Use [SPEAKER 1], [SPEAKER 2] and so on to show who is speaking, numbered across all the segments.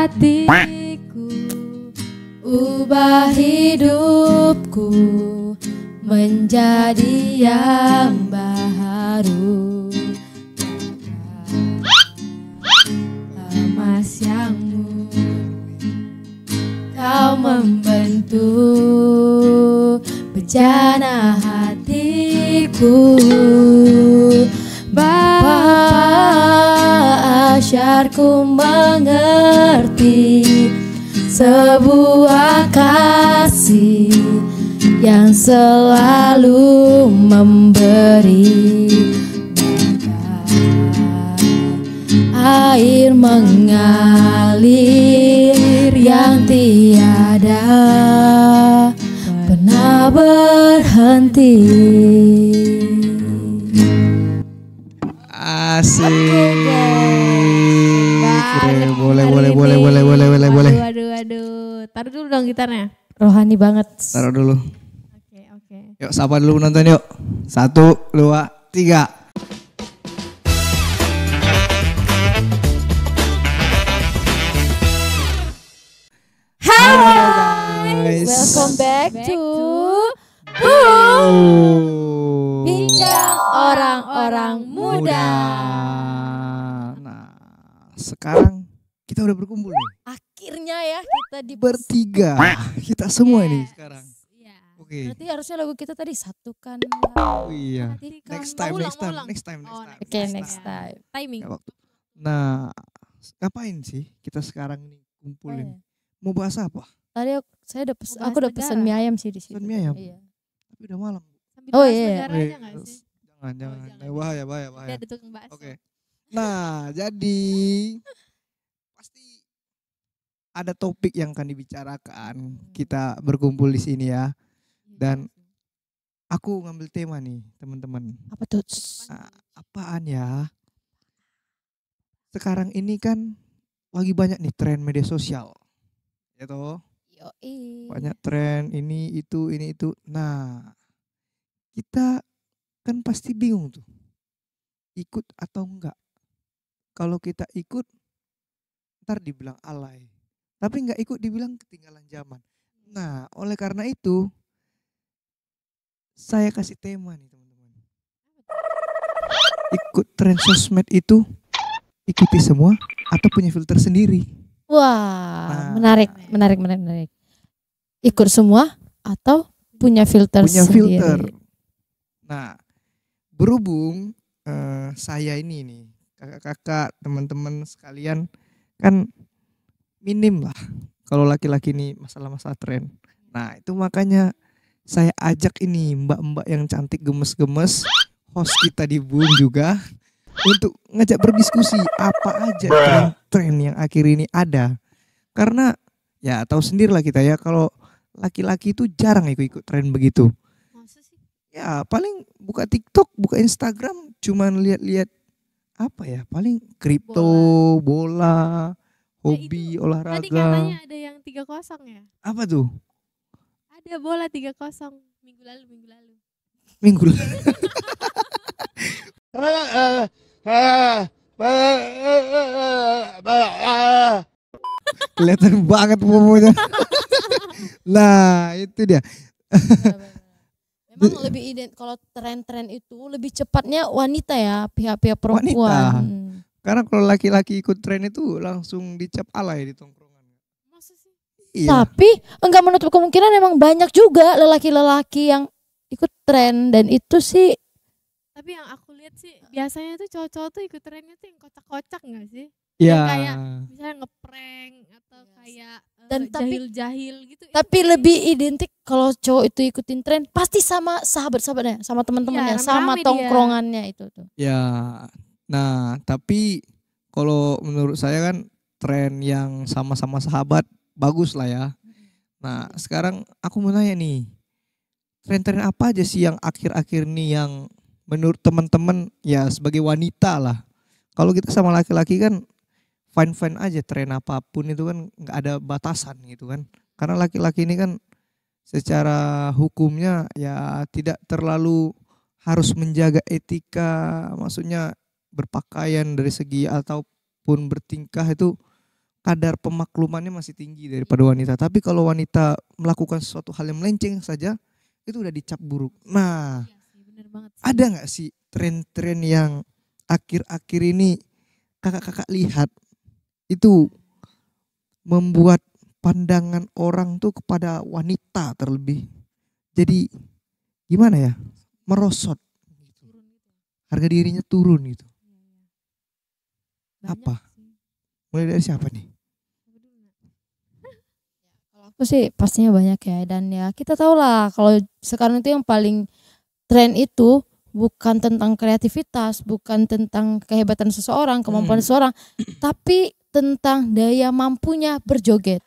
[SPEAKER 1] hatiku, ubah hidupku menjadi yang baru. Emas yang kau membentuk bejana hatiku. Bapa asyarku mengerti sebuah kasih yang selalu memberi. Air mengalir yang tiada pernah berhenti.
[SPEAKER 2] Asik. Boleh.
[SPEAKER 1] Waduh. Taruh dulu dong gitarnya. Rohani banget.
[SPEAKER 2] Taruh dulu.
[SPEAKER 1] Oke.
[SPEAKER 2] Yuk sapa dulu penonton yuk. 1, 2, 3.
[SPEAKER 1] Halo guys. Welcome back to Bincang Orang-orang Muda.
[SPEAKER 2] Nah, sekarang kita udah berkumpul nih.
[SPEAKER 1] Akhirnya ya kita
[SPEAKER 2] bertiga. Kita semua ini sekarang. Oke.
[SPEAKER 1] Berarti harusnya lagu kita tadi satukan.
[SPEAKER 2] Oh iya. Next time.
[SPEAKER 1] Oke, next time. Timing.
[SPEAKER 2] Nah, ngapain sih kita sekarang nih kumpulin? Mau bahas apa?
[SPEAKER 1] Tadi aku udah pesan mie ayam sih di sini.
[SPEAKER 2] Pesan mie ayam?
[SPEAKER 1] Iya.
[SPEAKER 2] Tapi udah malam.
[SPEAKER 1] Oh iya.
[SPEAKER 2] Jangan. Bahaya.
[SPEAKER 1] Oke.
[SPEAKER 2] Nah, jadi pasti ada topik yang akan dibicarakan. Kita berkumpul di sini ya. Dan aku ngambil tema nih, teman-teman.
[SPEAKER 1] Apa tuh?
[SPEAKER 2] Apaan ya? Sekarang ini kan lagi banyak nih tren media sosial. Ya toh? Banyak tren ini itu. Nah, kita kan pasti bingung tuh. Ikut atau enggak. Kalau kita ikut, ntar dibilang alay. Tapi enggak ikut dibilang ketinggalan zaman. Nah, oleh karena itu, saya kasih tema nih teman-teman. Ikut tren sosmed itu, ikuti semua atau punya filter sendiri?
[SPEAKER 1] Wah, menarik. Ikut semua atau punya filter sendiri?
[SPEAKER 2] Nah, berhubung saya ini nih, kakak-kakak, teman-teman sekalian, kan minim lah kalau laki-laki ini masalah-masalah tren. Nah, itu makanya saya ajak ini mbak-mbak yang cantik gemes-gemes, host kita di Boom juga, untuk ngajak berdiskusi apa aja tren-tren yang akhir ini ada. Karena ya tahu sendiri lah kita ya, kalau laki-laki itu jarang ikut tren begitu. Ya paling buka TikTok, buka Instagram cuman lihat-lihat apa ya, paling kripto, bola, hobi, olahraga.
[SPEAKER 1] Tadi katanya ada yang 3-0 ya?
[SPEAKER 2] Apa tuh?
[SPEAKER 1] Ada bola 3-0 minggu lalu.
[SPEAKER 2] Kelihatan banget pokoknya. Nah, itu dia.
[SPEAKER 1] Memang lebih kalau tren-tren itu lebih cepatnya wanita ya, pihak-pihak perempuan.
[SPEAKER 2] Karena kalau laki-laki ikut tren itu langsung dicap alay di tongkrongan.
[SPEAKER 1] Masa sih?
[SPEAKER 2] Iya.
[SPEAKER 1] Tapi enggak menutup kemungkinan emang banyak juga lelaki-lelaki yang ikut tren, dan itu sih. Tapi yang aku lihat sih biasanya tuh cowok-cowok tuh ikut trennya tuh yang kocak-kocak enggak sih?
[SPEAKER 2] Iya.
[SPEAKER 1] Kayak misalnya ngeprank atau kayak jahil-jahil gitu. Tapi lebih identik kalau cowok itu ikutin tren pasti sama sahabat-sahabatnya, sama teman-temannya, sama tongkrongannya itu tuh.
[SPEAKER 2] Ya. Nah, tapi kalau menurut saya kan tren yang sama-sama sahabat bagus lah ya. Nah, sekarang aku mau nanya nih. Tren-tren apa aja sih yang akhir-akhir ini yang menurut teman-teman ya sebagai wanita lah. Kalau kita sama laki-laki kan fine-fine aja, tren apapun itu kan nggak ada batasan gitu kan. Karena laki-laki ini kan secara hukumnya ya tidak terlalu harus menjaga etika, maksudnya berpakaian dari segi ataupun bertingkah itu kadar pemaklumannya masih tinggi daripada wanita. Tapi kalau wanita melakukan sesuatu hal yang melenceng saja, itu udah dicap buruk. Nah,
[SPEAKER 3] Iya sih, bener banget sih.
[SPEAKER 2] ada nggak sih tren-tren yang akhir-akhir ini kakak-kakak lihat itu membuat pandangan orang tuh kepada wanita terlebih jadi gimana ya, merosot,
[SPEAKER 3] Turun gitu.
[SPEAKER 2] harga dirinya turun gitu.
[SPEAKER 3] Banyak
[SPEAKER 2] Apa?
[SPEAKER 3] sih.
[SPEAKER 2] Mulai dari siapa nih?
[SPEAKER 3] Apa dulu, Nak?
[SPEAKER 1] Kalau aku sih pastinya banyak ya, dan ya kita tahu lah kalau sekarang itu yang paling tren itu bukan tentang kreativitas, bukan tentang kehebatan seseorang, kemampuan seseorang, tapi tentang daya mampunya berjoget.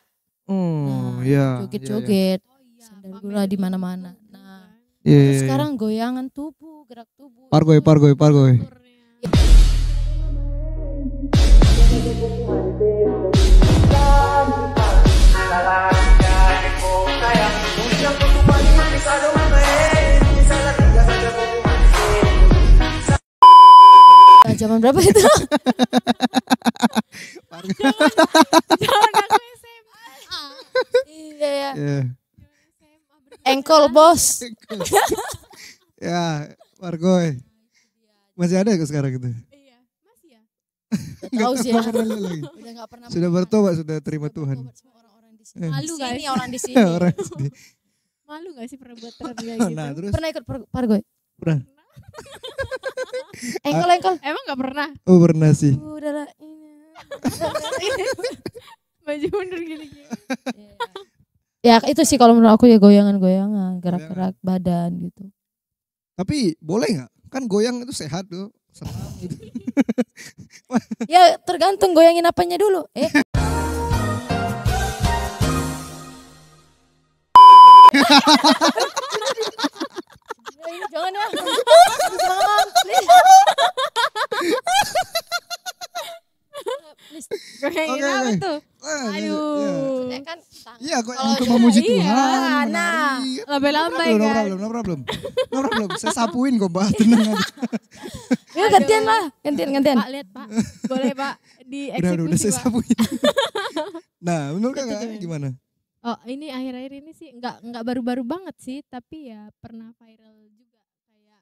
[SPEAKER 2] Oh
[SPEAKER 1] Nah,
[SPEAKER 2] ya.
[SPEAKER 1] joget-joget,
[SPEAKER 3] Oh iya,
[SPEAKER 1] sandal
[SPEAKER 3] pamerin
[SPEAKER 1] gula di
[SPEAKER 3] tubuh
[SPEAKER 1] mana-mana.
[SPEAKER 3] juga.
[SPEAKER 1] Nah,
[SPEAKER 2] Iya.
[SPEAKER 1] terus sekarang goyangan tubuh, gerak tubuh.
[SPEAKER 2] Pargoy.
[SPEAKER 3] Kulturnya.
[SPEAKER 1] Nah, zaman berapa itu?
[SPEAKER 3] Jangan aku SMA.
[SPEAKER 1] Iya ya.
[SPEAKER 2] Ya.
[SPEAKER 3] SMA
[SPEAKER 1] Engkol bos.
[SPEAKER 2] Ya, Pargoy. Masih ada ke sekarang gitu?
[SPEAKER 3] Iya, masih ya.
[SPEAKER 1] Tahu sih ya.
[SPEAKER 2] Nggak pernah lihat lagi.
[SPEAKER 1] Udah nggak pernah.
[SPEAKER 2] Sudah bertobat, sudah terima Tuhan.
[SPEAKER 1] bertobat semua orang-orang di sini.
[SPEAKER 3] Malu gak
[SPEAKER 1] Sini
[SPEAKER 3] sih?
[SPEAKER 1] orang di sini.
[SPEAKER 2] Orang sedih.
[SPEAKER 3] Malu gak sih pernah buat tren kayak gitu?
[SPEAKER 2] Nah, terus
[SPEAKER 1] Pernah ikut Pargoy?
[SPEAKER 2] pernah.
[SPEAKER 1] Engkol.
[SPEAKER 3] Emang gak pernah?
[SPEAKER 2] Oh, pernah sih.
[SPEAKER 1] Udahlah ini.
[SPEAKER 3] Maju mundur gini-gini.
[SPEAKER 1] Ya itu sih kalau menurut aku ya goyangan-goyangan, gerak-gerak badan gitu.
[SPEAKER 2] Tapi boleh nggak? Kan goyang itu sehat tuh. Senam gitu.
[SPEAKER 1] Ya tergantung goyangin apanya dulu. Ya, ini jangan ya. Jangan, please. Please.
[SPEAKER 3] Goyangin
[SPEAKER 2] Oke,
[SPEAKER 3] apa
[SPEAKER 2] oke.
[SPEAKER 3] tuh?
[SPEAKER 2] Wah,
[SPEAKER 3] Aduh.
[SPEAKER 1] Ya kan
[SPEAKER 2] Iya, kok
[SPEAKER 1] Kalau
[SPEAKER 2] untuk memuji
[SPEAKER 3] iya,
[SPEAKER 2] Tuhan.
[SPEAKER 1] nah.
[SPEAKER 2] menari.
[SPEAKER 3] Lambai-lambai
[SPEAKER 2] No
[SPEAKER 3] kan.
[SPEAKER 2] problem, no problem. No problem. Saya sapuin kok, Mbak. Tenang aja.
[SPEAKER 1] ya gantian lah, gantian.
[SPEAKER 3] Pak lihat Pak. Boleh Pak
[SPEAKER 2] Udah,
[SPEAKER 3] dieksekusi
[SPEAKER 2] saya
[SPEAKER 3] Pak.
[SPEAKER 2] sapuin. Nah, menurut
[SPEAKER 3] Itu
[SPEAKER 2] kakak
[SPEAKER 3] tuh.
[SPEAKER 2] gimana?
[SPEAKER 3] Oh ini akhir-akhir ini sih nggak baru-baru banget sih, tapi ya pernah viral juga kayak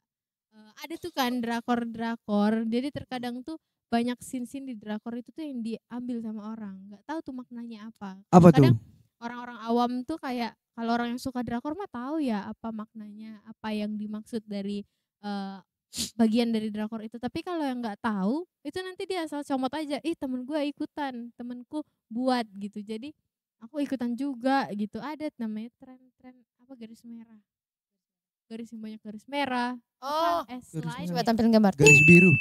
[SPEAKER 3] ada tuh kan drakor. Jadi terkadang tuh banyak scene-scene di drakor itu tuh yang diambil sama orang, nggak tahu tuh maknanya apa.
[SPEAKER 2] Apa
[SPEAKER 3] Kadang
[SPEAKER 2] tuh?
[SPEAKER 3] orang-orang awam tuh kayak kalau orang yang suka drakor mah tahu ya apa maknanya, apa yang dimaksud dari bagian dari drakor itu. Tapi kalau yang nggak tahu itu nanti dia asal comot aja, ih temen gue ikutan, temenku buat gitu. Jadi aku ikutan juga gitu. Ada namanya tren apa garis merah. Garis yang banyak garis merah.
[SPEAKER 1] Oh,
[SPEAKER 3] S-line.
[SPEAKER 1] coba tampilin gambar.
[SPEAKER 2] Garis biru.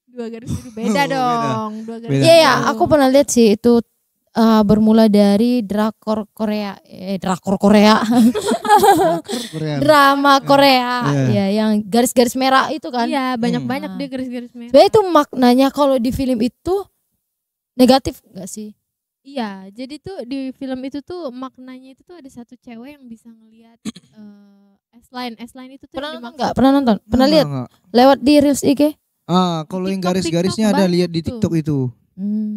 [SPEAKER 3] Dua garis biru beda
[SPEAKER 2] Oh, beda.
[SPEAKER 3] dong. Dua garis
[SPEAKER 2] Beda.
[SPEAKER 1] Iya ya,
[SPEAKER 3] biru.
[SPEAKER 1] aku pernah lihat sih itu bermula dari drakor Korea, drakor Korea,
[SPEAKER 2] Korea.
[SPEAKER 1] drama Korea,
[SPEAKER 2] Iya.
[SPEAKER 1] ya yang garis-garis merah itu kan.
[SPEAKER 3] Iya banyak-banyak
[SPEAKER 1] Hmm.
[SPEAKER 3] dia garis-garis merah.
[SPEAKER 1] Sebenarnya itu maknanya kalau di film itu negatif gak sih?
[SPEAKER 3] Iya, jadi tuh di film itu tuh maknanya itu tuh ada satu cewek yang bisa ngelihat S-line. S-line itu tuh
[SPEAKER 1] Pernah
[SPEAKER 3] yang
[SPEAKER 1] nonton
[SPEAKER 3] dimaksud.
[SPEAKER 1] nggak? Pernah nonton? Pernah lihat?
[SPEAKER 2] Enggak.
[SPEAKER 1] Lewat di reels IG?
[SPEAKER 2] Ah, kalau yang
[SPEAKER 3] TikTok,
[SPEAKER 2] garis-garisnya
[SPEAKER 3] TikTok
[SPEAKER 2] ada
[SPEAKER 3] banyak
[SPEAKER 2] lihat di
[SPEAKER 3] tuh.
[SPEAKER 2] TikTok itu.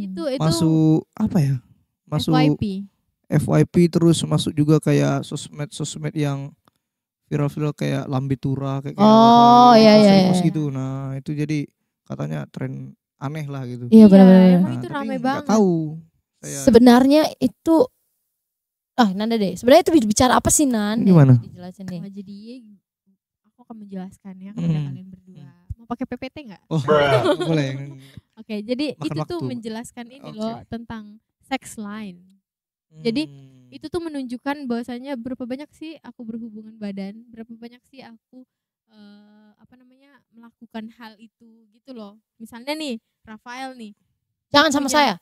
[SPEAKER 3] Itu
[SPEAKER 2] Masuk apa ya? Masuk
[SPEAKER 3] FYP.
[SPEAKER 2] FYP, terus masuk juga kayak sosmed yang viral-viral kayak Lambe Tura kayak
[SPEAKER 1] Oh, iya, iya,
[SPEAKER 2] repost
[SPEAKER 1] iya.
[SPEAKER 2] gitu. Nah, itu jadi katanya tren aneh lah gitu.
[SPEAKER 1] Iya benar-benar.
[SPEAKER 3] emang
[SPEAKER 2] Nah,
[SPEAKER 3] itu
[SPEAKER 2] tapi
[SPEAKER 3] ramai
[SPEAKER 2] nggak
[SPEAKER 3] banget.
[SPEAKER 2] tahu. Saya
[SPEAKER 1] Sebenarnya itu Nanda deh. Sebenarnya itu bicara apa sih Nan?
[SPEAKER 2] Gimana?
[SPEAKER 1] Dijelasin deh.
[SPEAKER 3] Oh, jadi aku akan menjelaskan ya kepada kalian berdua. Mau pakai PPT nggak?
[SPEAKER 2] oh, boleh.
[SPEAKER 3] Oke, jadi
[SPEAKER 2] Makan
[SPEAKER 3] itu tuh
[SPEAKER 2] waktu.
[SPEAKER 3] menjelaskan ini
[SPEAKER 2] Oke.
[SPEAKER 3] loh tentang sex line. Jadi,
[SPEAKER 2] Hmm.
[SPEAKER 3] Itu tuh menunjukkan bahwasanya berapa banyak sih aku berhubungan badan, berapa banyak sih aku melakukan hal itu gitu loh. Misalnya nih, Rafael nih
[SPEAKER 1] Jangan sama
[SPEAKER 3] punya-
[SPEAKER 1] saya.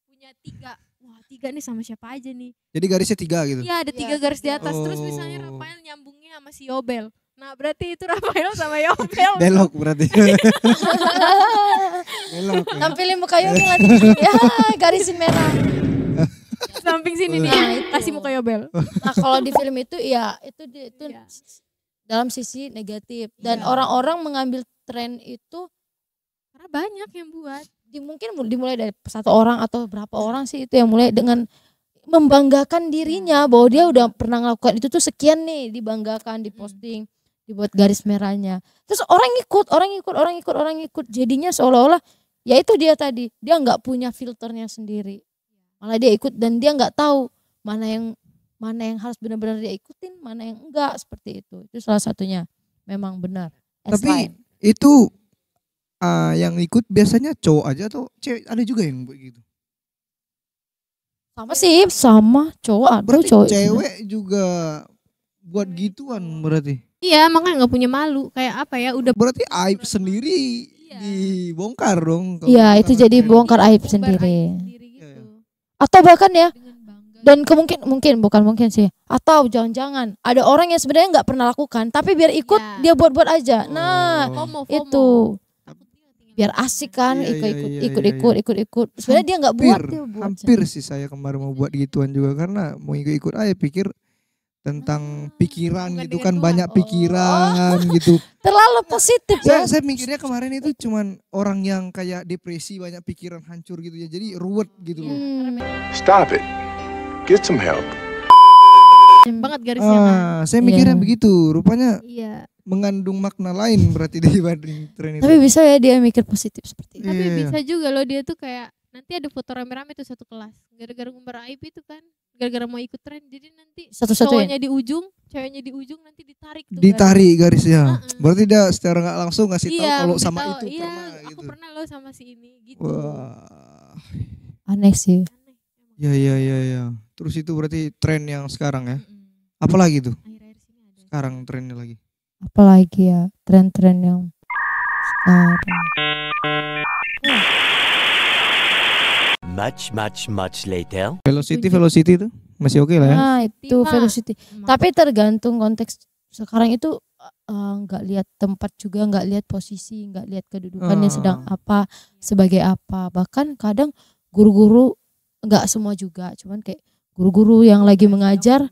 [SPEAKER 3] punya 3. Wah, 3 nih sama siapa aja nih?
[SPEAKER 2] Jadi garisnya 3 gitu.
[SPEAKER 3] Iya, ada 3
[SPEAKER 1] Iya,
[SPEAKER 3] garis di
[SPEAKER 1] 3.
[SPEAKER 3] atas. Terus misalnya
[SPEAKER 2] Oh.
[SPEAKER 3] Rafael nyambungnya sama si Yobel. Nah, berarti itu Rafael sama Yobel.
[SPEAKER 2] Belok berarti. Belok. Ya.
[SPEAKER 1] Tampilin muka Yomi lagi. Ya, garisin merah.
[SPEAKER 3] Samping sini nih.
[SPEAKER 1] Nah, itu.
[SPEAKER 3] Kasih muka Yobel.
[SPEAKER 1] Nah, kalau di film itu ya itu
[SPEAKER 3] Iya.
[SPEAKER 1] dalam sisi negatif dan orang-orang mengambil tren itu
[SPEAKER 3] karena banyak yang buat.
[SPEAKER 1] Mungkin dimulai dari satu orang atau berapa orang sih itu yang mulai dengan membanggakan dirinya bahwa dia udah pernah melakukan itu tuh sekian nih, dibanggakan, diposting, dibuat garis merahnya. Terus orang ikut, jadinya seolah-olah ya itu dia tadi, dia nggak punya filternya sendiri. Malah dia ikut dan dia nggak tahu mana yang harus benar-benar dia ikutin, mana yang enggak, seperti itu. Itu salah satunya. Memang benar.
[SPEAKER 2] Tapi itu yang ikut biasanya cowok aja atau cewek ada juga yang begitu?
[SPEAKER 1] Sama sih, sama cowok ada.
[SPEAKER 2] Berarti
[SPEAKER 1] cowok
[SPEAKER 2] cewek juga buat gituan berarti.
[SPEAKER 3] Iya, makanya nggak punya malu. Kayak apa ya? Udah
[SPEAKER 2] Berarti aib sendiri dibongkar dong.
[SPEAKER 1] Iya, itu jadi bongkar aib sendiri.
[SPEAKER 3] gitu.
[SPEAKER 1] Atau bahkan ya,
[SPEAKER 3] Dengan bangga.
[SPEAKER 1] dan bukan mungkin sih. Atau jangan-jangan ada orang yang sebenarnya nggak pernah lakukan, tapi biar ikut dia buat-buat aja. Nah,
[SPEAKER 3] FOMO.
[SPEAKER 1] itu biar asik kan, ikut. Sebenarnya dia nggak buat, dia buat.
[SPEAKER 2] Hampir sih saya kemarin mau buat gituan juga karena mau ikut aja pikir tentang pikiran gitu kan, banyak pikiran gitu.
[SPEAKER 1] Terlalu positif ya.
[SPEAKER 2] Saya mikirnya kemarin itu cuman orang yang kayak depresi, banyak pikiran, hancur gitu ya. Jadi ruwet gitu loh.
[SPEAKER 4] Stop it. Get some help.
[SPEAKER 3] Banget garisnya kan.
[SPEAKER 2] Saya mikirnya begitu. Rupanya
[SPEAKER 3] Iya.
[SPEAKER 2] mengandung makna lain berarti dibanding tren itu.
[SPEAKER 1] Tapi bisa ya dia mikir positif seperti itu.
[SPEAKER 3] Tapi bisa juga loh dia tuh kayak nanti ada foto rame-rame tuh satu kelas. Gara-gara ngumbar aib itu kan. Gara-gara mau ikut tren. Jadi nanti cowoknya di ujung, ceweknya di ujung nanti ditarik tuh.
[SPEAKER 2] Ditarik garisnya. Berarti dia secara nggak langsung ngasih tahu kalau sama itu
[SPEAKER 3] iya,
[SPEAKER 2] pernah
[SPEAKER 3] aku
[SPEAKER 2] gitu.
[SPEAKER 3] pernah loh sama si ini gitu.
[SPEAKER 2] Wah.
[SPEAKER 1] Aneh sih.
[SPEAKER 2] Ya. Terus itu berarti tren yang sekarang ya. Apalagi tuh?
[SPEAKER 3] Akhir-akhir sini ada.
[SPEAKER 2] Sekarang trennya lagi.
[SPEAKER 1] Apalagi ya tren-tren yang sekarang.
[SPEAKER 5] Much later.
[SPEAKER 2] Velocity itu masih oke lah ya.
[SPEAKER 1] Nah itu velocity. Tapi tergantung konteks. Sekarang itu nggak lihat tempat juga, nggak lihat posisi, nggak lihat kedudukannya sedang apa, sebagai apa. Bahkan kadang guru-guru nggak semua juga, cuman kayak guru-guru yang lagi mengajar,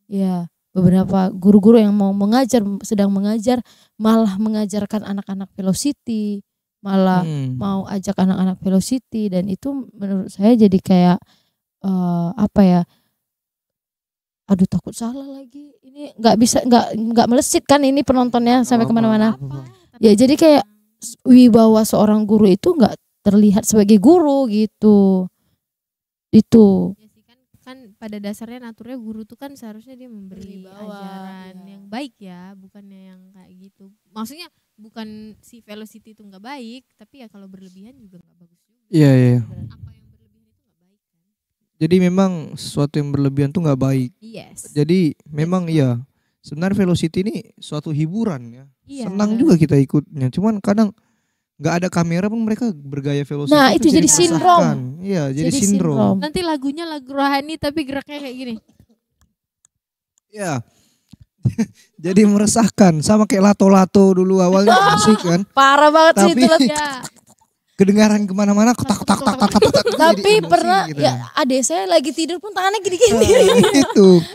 [SPEAKER 1] ya beberapa guru-guru yang mau mengajar, sedang mengajar, malah mengajarkan anak-anak velocity, malah mau ajak anak-anak velocity, dan itu menurut saya jadi kayak apa ya? Aduh takut salah lagi. Ini nggak meleset kan ini penontonnya sampai kemana-mana. Ya jadi kayak wibawa seorang guru itu nggak terlihat sebagai guru gitu. Itu.
[SPEAKER 3] Ya sih kan pada dasarnya naturnya guru tuh kan seharusnya dia memberi ajaran yang baik ya, bukannya yang kayak gitu. Maksudnya bukan si velocity itu nggak baik, tapi ya kalau berlebihan juga nggak bagus juga.
[SPEAKER 2] Iya.
[SPEAKER 3] Apa yang berlebihan itu nggak baik kan?
[SPEAKER 2] Jadi memang sesuatu yang berlebihan tuh nggak baik.
[SPEAKER 3] Yes.
[SPEAKER 2] Jadi memang iya. Sebenarnya velocity ini suatu hiburan ya.
[SPEAKER 3] Iya.
[SPEAKER 2] Senang juga kita ikutnya. Cuman kadang nggak ada kamera pun mereka bergaya velocity.
[SPEAKER 1] Nah itu jadi sindrom.
[SPEAKER 2] Iya jadi sindrom.
[SPEAKER 3] Nanti lagunya lagu rohani tapi geraknya kayak gini.
[SPEAKER 2] Ya. Jadi meresahkan. Sama kayak lato-lato dulu awalnya asik kan.
[SPEAKER 1] Parah banget sih
[SPEAKER 2] Tapi
[SPEAKER 1] itu.
[SPEAKER 2] kedengaran kemana-mana kotak.
[SPEAKER 1] Tapi pernah gitu. Ya adik saya lagi tidur pun tangannya gini-gini.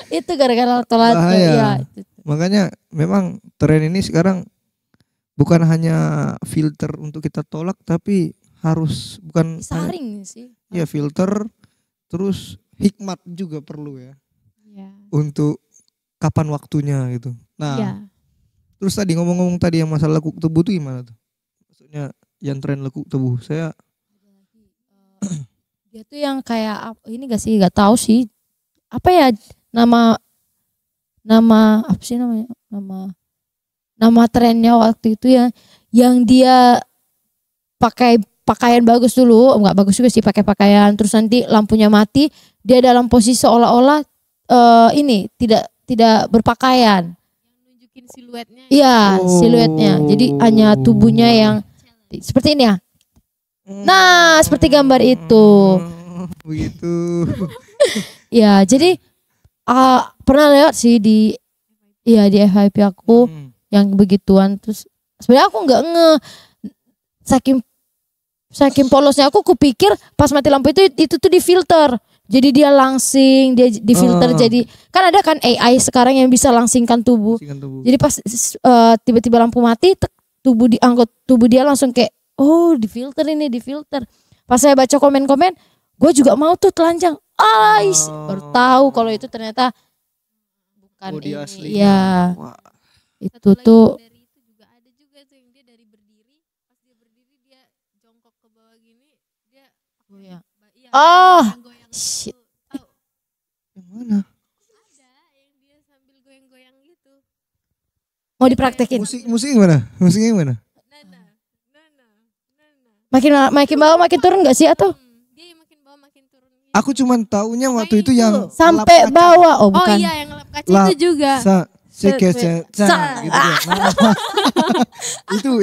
[SPEAKER 1] Itu gara-gara lato-lato. Ya,
[SPEAKER 2] makanya memang tren ini sekarang bukan hanya filter untuk kita tolak, tapi harus bukan
[SPEAKER 1] saring sih.
[SPEAKER 2] Ya filter, terus hikmat juga perlu ya.
[SPEAKER 3] Ya.
[SPEAKER 2] Untuk kapan waktunya gitu. Nah, terus tadi ngomong-ngomong tadi yang masalah lekuk tebu itu gimana tuh? Maksudnya yang tren lekuk tebu, saya
[SPEAKER 1] dia tuh yang kayak ini gak sih, gak tahu sih apa ya nama apa sih namanya, nama trennya waktu itu ya, yang dia pakai pakaian bagus dulu, nggak bagus juga sih pakai pakaian, terus nanti lampunya mati, dia dalam posisi seolah-olah ini tidak berpakaian.
[SPEAKER 3] Yang nunjukin siluetnya.
[SPEAKER 1] Iya, siluetnya. Jadi hanya tubuhnya yang seperti ini ya. Nah, seperti gambar itu.
[SPEAKER 2] Begitu.
[SPEAKER 1] Ya, jadi pernah lewat sih di FYP aku yang begituan, terus sebenarnya aku nggak saking polosnya aku kupikir pas mati lampu itu tuh di filter. Jadi dia langsing, dia difilter jadi kan ada kan AI sekarang yang bisa langsingkan tubuh. Jadi pas tiba-tiba lampu mati, tubuh dia langsung kayak difilter ini, difilter. Pas saya baca komen-komen, gue juga mau tuh telanjang. Baru tahu kalau itu ternyata bukan
[SPEAKER 2] body
[SPEAKER 1] ini.
[SPEAKER 2] aslinya.
[SPEAKER 1] Ya.
[SPEAKER 2] Wah.
[SPEAKER 1] Itu tuh
[SPEAKER 3] dari itu juga ada juga tuh yang dia dari berdiri, pas dia berdiri dia jongkok ke bawah gini, dia
[SPEAKER 1] goyang.
[SPEAKER 3] iya,
[SPEAKER 1] Oh,
[SPEAKER 3] goyang-goyang
[SPEAKER 1] shit.
[SPEAKER 3] gitu. Tahu?
[SPEAKER 2] Yang mana?
[SPEAKER 3] Ada yang dia sambil goyang-goyang gitu.
[SPEAKER 1] Mau dipraktekin.
[SPEAKER 2] Musik gimana? Musiknya gimana?
[SPEAKER 3] Nana.
[SPEAKER 1] Makin bawah makin turun gak sih atau
[SPEAKER 3] Dia makin bawah makin turun gitu.
[SPEAKER 2] Aku cuman taunya waktu itu yang
[SPEAKER 1] sampai
[SPEAKER 2] lap kaca.
[SPEAKER 1] bawah? Oh,
[SPEAKER 3] Oh
[SPEAKER 1] bukan.
[SPEAKER 3] iya yang lap kaca
[SPEAKER 2] Lap
[SPEAKER 3] itu juga.
[SPEAKER 2] Gitu ya.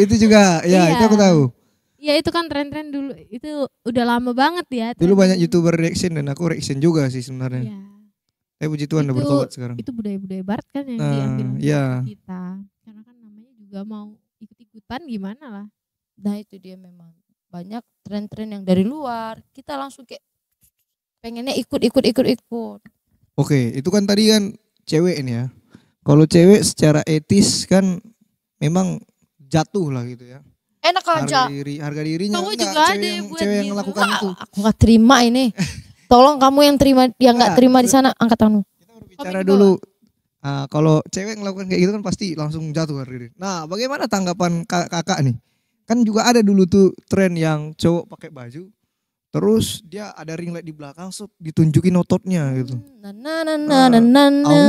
[SPEAKER 2] Itu juga ya, itu aku tahu.
[SPEAKER 3] Iya itu kan tren-tren dulu, itu udah lama banget ya.
[SPEAKER 2] Dulu banyak YouTuber reaction dan aku reaction juga sih sebenarnya.
[SPEAKER 3] Iya.
[SPEAKER 2] Tapi puji Tuhan udah bertobat sekarang.
[SPEAKER 3] Itu budaya-budaya barat kan yang
[SPEAKER 2] Nah,
[SPEAKER 3] diambil
[SPEAKER 2] iya.
[SPEAKER 3] sama kita. Karena kan namanya juga mau ikut-ikutan gimana lah.
[SPEAKER 1] Nah itu dia memang banyak tren-tren yang dari luar. Kita langsung kayak pengennya ikut.
[SPEAKER 2] Oke, itu kan tadi kan cewek ini ya. Kalau cewek secara etis kan memang jatuh lah gitu ya.
[SPEAKER 1] Enak aja.
[SPEAKER 2] Harga dirinya
[SPEAKER 3] Cowok
[SPEAKER 2] enggak,
[SPEAKER 3] juga
[SPEAKER 2] cewek
[SPEAKER 3] ada
[SPEAKER 2] yang,
[SPEAKER 3] buat
[SPEAKER 2] cewek yang
[SPEAKER 3] gitu.
[SPEAKER 2] melakukan itu.
[SPEAKER 1] Aku gak terima ini. Tolong kamu yang terima, yang gak
[SPEAKER 2] Nah,
[SPEAKER 1] terima di sana angkat tanganmu.
[SPEAKER 2] Kita berbicara dulu. Kalau cewek ngelakukan kayak gitu kan pasti langsung jatuh harga diri. Nah, bagaimana tanggapan kakak nih? Kan juga ada dulu tuh tren yang cowok pakai baju, terus dia ada ring light di belakang, ditunjukin ototnya gitu. Are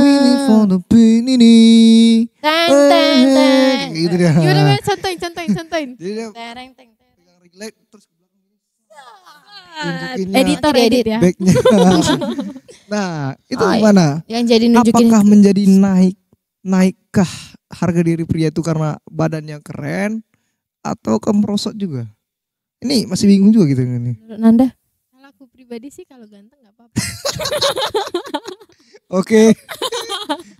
[SPEAKER 2] we in for the pain ini? Gitu dia.
[SPEAKER 3] Gimana contohin.
[SPEAKER 2] Jadi dia
[SPEAKER 1] Tereng.
[SPEAKER 2] pegang ring light terus ke belakang.
[SPEAKER 3] Editor edit ya.
[SPEAKER 2] Backnya. Nah, itu gimana?
[SPEAKER 1] Yang jadi nunjukin.
[SPEAKER 2] Apakah menjadi naikkah harga diri pria itu karena badannya keren atau kemerosot juga? Ini masih bingung juga gitu ini.
[SPEAKER 1] Nanda?
[SPEAKER 3] Kalau aku pribadi sih kalau ganteng nggak apa-apa.
[SPEAKER 2] Oke.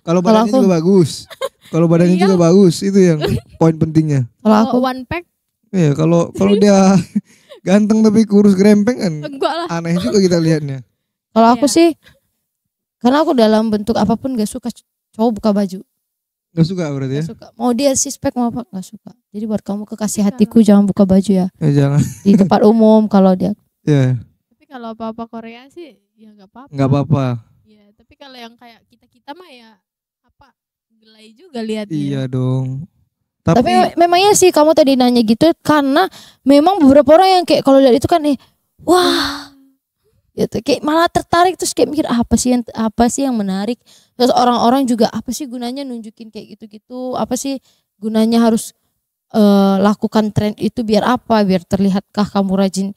[SPEAKER 2] Kalau badannya juga bagus. Kalau badannya juga bagus, itu yang poin pentingnya.
[SPEAKER 1] Kalau aku
[SPEAKER 3] one pack
[SPEAKER 2] Iya, kalau dia ganteng tapi kurus gerempeng kan
[SPEAKER 3] enggak lah.
[SPEAKER 2] aneh juga kita lihatnya.
[SPEAKER 1] Kalau aku sih, karena aku dalam bentuk apapun gak suka cowok buka baju.
[SPEAKER 2] Gak suka berarti ya?
[SPEAKER 1] Gak suka. Mau dia sispek mau apa gak suka. Jadi buat kamu kekasih hatiku jangan buka baju ya.
[SPEAKER 2] Jangan.
[SPEAKER 1] Di tempat umum kalau dia.
[SPEAKER 2] Ya.
[SPEAKER 3] Tapi kalau apa-apa Korea sih ya nggak apa-apa.
[SPEAKER 2] Nggak apa-apa.
[SPEAKER 3] Ya, tapi kalau yang kayak kita mah ya apa gelai juga lihatnya.
[SPEAKER 2] Iya dong.
[SPEAKER 1] Tapi memangnya sih kamu tadi nanya gitu karena memang beberapa orang yang kayak kalau lihat itu kan wah gitu kayak malah tertarik terus kayak mikir apa sih yang menarik. Terus orang-orang juga apa sih gunanya nunjukin kayak gitu-gitu, apa sih gunanya harus lakukan tren itu biar apa, biar terlihatkah kamu rajin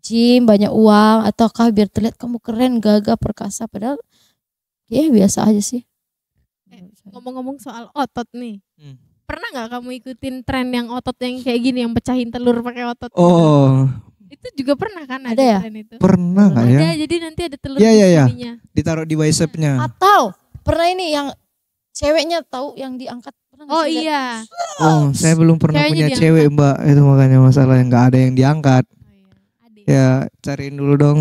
[SPEAKER 1] gym banyak uang ataukah biar terlihat kamu keren gagah perkasa, padahal ya biasa aja sih.
[SPEAKER 3] Ngomong-ngomong soal otot nih, pernah nggak kamu ikutin tren yang otot yang kayak gini yang pecahin telur pakai otot?
[SPEAKER 2] Oh,
[SPEAKER 3] itu juga pernah kan
[SPEAKER 1] ada ya?
[SPEAKER 3] tren itu?
[SPEAKER 2] Pernah nggak ya?
[SPEAKER 3] Ada, jadi nanti ada telur
[SPEAKER 2] Iya,
[SPEAKER 3] di
[SPEAKER 2] iya, iya.
[SPEAKER 3] sininya.
[SPEAKER 2] Ditaruh di bicepnya.
[SPEAKER 1] Atau pernah ini yang ceweknya tahu yang diangkat. Pernah nggak
[SPEAKER 3] Oh
[SPEAKER 1] sih lihat?
[SPEAKER 3] iya.
[SPEAKER 2] Oh, saya belum pernah
[SPEAKER 3] Ceweknya
[SPEAKER 2] punya
[SPEAKER 3] diangkat.
[SPEAKER 2] cewek Mbak, itu makanya masalah yang nggak ada yang diangkat.
[SPEAKER 3] Oh, iya. Adik.
[SPEAKER 2] Ya cariin dulu dong.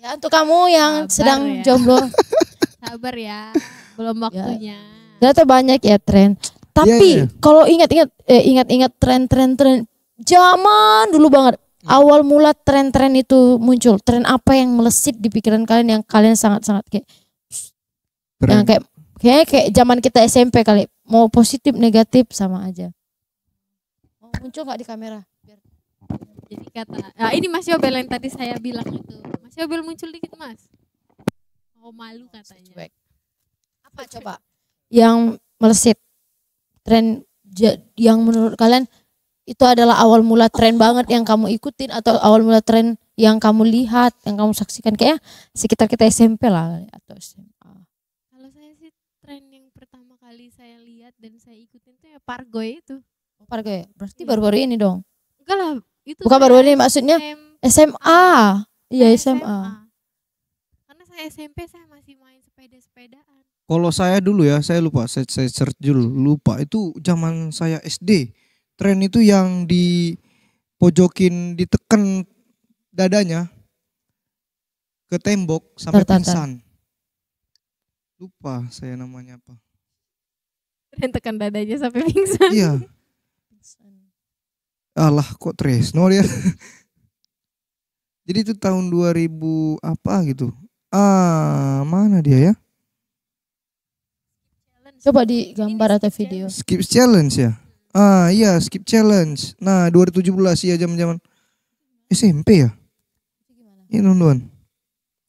[SPEAKER 1] Ya untuk kamu yang
[SPEAKER 3] Sabar
[SPEAKER 1] sedang
[SPEAKER 3] ya.
[SPEAKER 1] jomblo.
[SPEAKER 3] Sabar ya, belum waktunya.
[SPEAKER 1] Ternyata banyak ya tren. Tapi
[SPEAKER 2] Iya.
[SPEAKER 1] kalau ingat tren zaman dulu banget. Awal mula tren-tren itu muncul. Tren apa yang melesit di pikiran kalian yang kalian sangat-sangat kayak yang kayak zaman kita SMP kali. Mau positif negatif sama aja. Mau muncul nggak di kamera?
[SPEAKER 3] Jadi kata, ini Mas Yobel yang tadi saya bilang itu. Mas Yobel muncul dikit Mas. Oh malu katanya.
[SPEAKER 1] Apa coba? Yang melesit. Tren yang menurut kalian itu adalah awal mula tren banget yang kamu ikutin atau awal mula tren yang kamu lihat, yang kamu saksikan kayak sekitar kita SMP lah atau SMA.
[SPEAKER 3] Kalau saya sih tren yang pertama kali saya lihat dan saya ikutin tuh ya Pargoy itu.
[SPEAKER 1] Pargoy, berarti baru-baru ini dong.
[SPEAKER 3] Enggak lah, itu
[SPEAKER 1] Bukan baru ini maksudnya SMA. Iya SMA.
[SPEAKER 3] Karena saya SMP saya masih main sepeda-sepedaan.
[SPEAKER 2] Kalau saya dulu ya, saya lupa, saya search dulu, lupa. Itu zaman saya SD. Tren itu yang dipojokin, ditekan dadanya. ke tembok sampai
[SPEAKER 1] Tertatar.
[SPEAKER 2] pingsan. Lupa saya namanya apa.
[SPEAKER 3] Dan tekan dadanya sampai pingsan.
[SPEAKER 2] Iya. Alah kok Tresno dia. Jadi itu tahun 2000 apa gitu. Mana dia ya?
[SPEAKER 1] Coba di gambar atau video.
[SPEAKER 2] Skip challenge ya? Iya skip challenge. Nah 2017 ya zaman-zaman SMP ya? Ini teman-teman.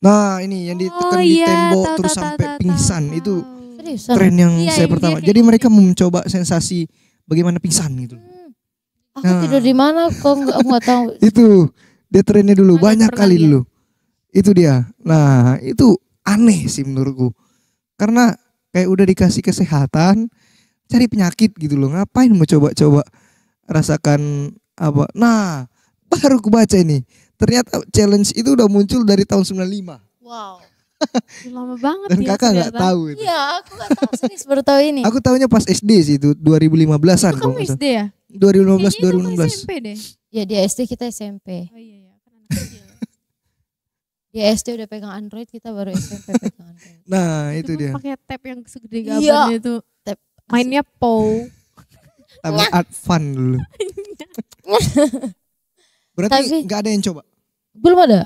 [SPEAKER 2] Nah ini yang ditekan di tembok terus sampai pingsan. Itu
[SPEAKER 1] Seriusan?
[SPEAKER 2] tren yang
[SPEAKER 3] Iya,
[SPEAKER 2] saya
[SPEAKER 3] yang
[SPEAKER 2] pertama.
[SPEAKER 3] dia kayak
[SPEAKER 2] Jadi mereka mencoba sensasi bagaimana pingsan gitu.
[SPEAKER 1] Aku tidur di mana kok aku nggak tahu.
[SPEAKER 2] Itu dia trennya dulu
[SPEAKER 3] Ada
[SPEAKER 2] banyak
[SPEAKER 3] pernah
[SPEAKER 2] kali
[SPEAKER 3] lihat.
[SPEAKER 2] dulu. Itu dia. Nah itu aneh sih menurutku. Karena kayak udah dikasih kesehatan, cari penyakit gitu loh. Ngapain mau coba-coba rasakan apa? Nah baru aku baca ini. Ternyata challenge itu udah muncul dari tahun 95.
[SPEAKER 1] Wow.
[SPEAKER 3] Lama banget
[SPEAKER 2] Dan
[SPEAKER 3] ya.
[SPEAKER 2] kakak nggak
[SPEAKER 3] ternyata.
[SPEAKER 2] tahu itu.
[SPEAKER 1] Iya, aku nggak tahu serius baru tahu ini.
[SPEAKER 2] Aku tahunya pas SD sih itu 2015-an
[SPEAKER 3] Itu
[SPEAKER 2] kalau
[SPEAKER 3] kamu
[SPEAKER 2] nggak salah.
[SPEAKER 3] SD ya?
[SPEAKER 2] 2015
[SPEAKER 3] Kayaknya kamu
[SPEAKER 2] 2016.
[SPEAKER 3] SMP deh.
[SPEAKER 1] Ya di SD kita SMP.
[SPEAKER 3] Oh iya ya, kan anak kecil.
[SPEAKER 1] Di SD udah pegang Android, kita baru SMP pegang Android.
[SPEAKER 2] Nah itu
[SPEAKER 3] Cuma
[SPEAKER 2] dia.
[SPEAKER 3] pakai tab yang segede
[SPEAKER 1] Iya.
[SPEAKER 3] gaban itu.
[SPEAKER 1] Tab.
[SPEAKER 3] Mainnya POW.
[SPEAKER 2] Tambah art fun dulu. Berarti
[SPEAKER 1] Tapi-
[SPEAKER 2] nggak ada yang coba.
[SPEAKER 1] Belum ada.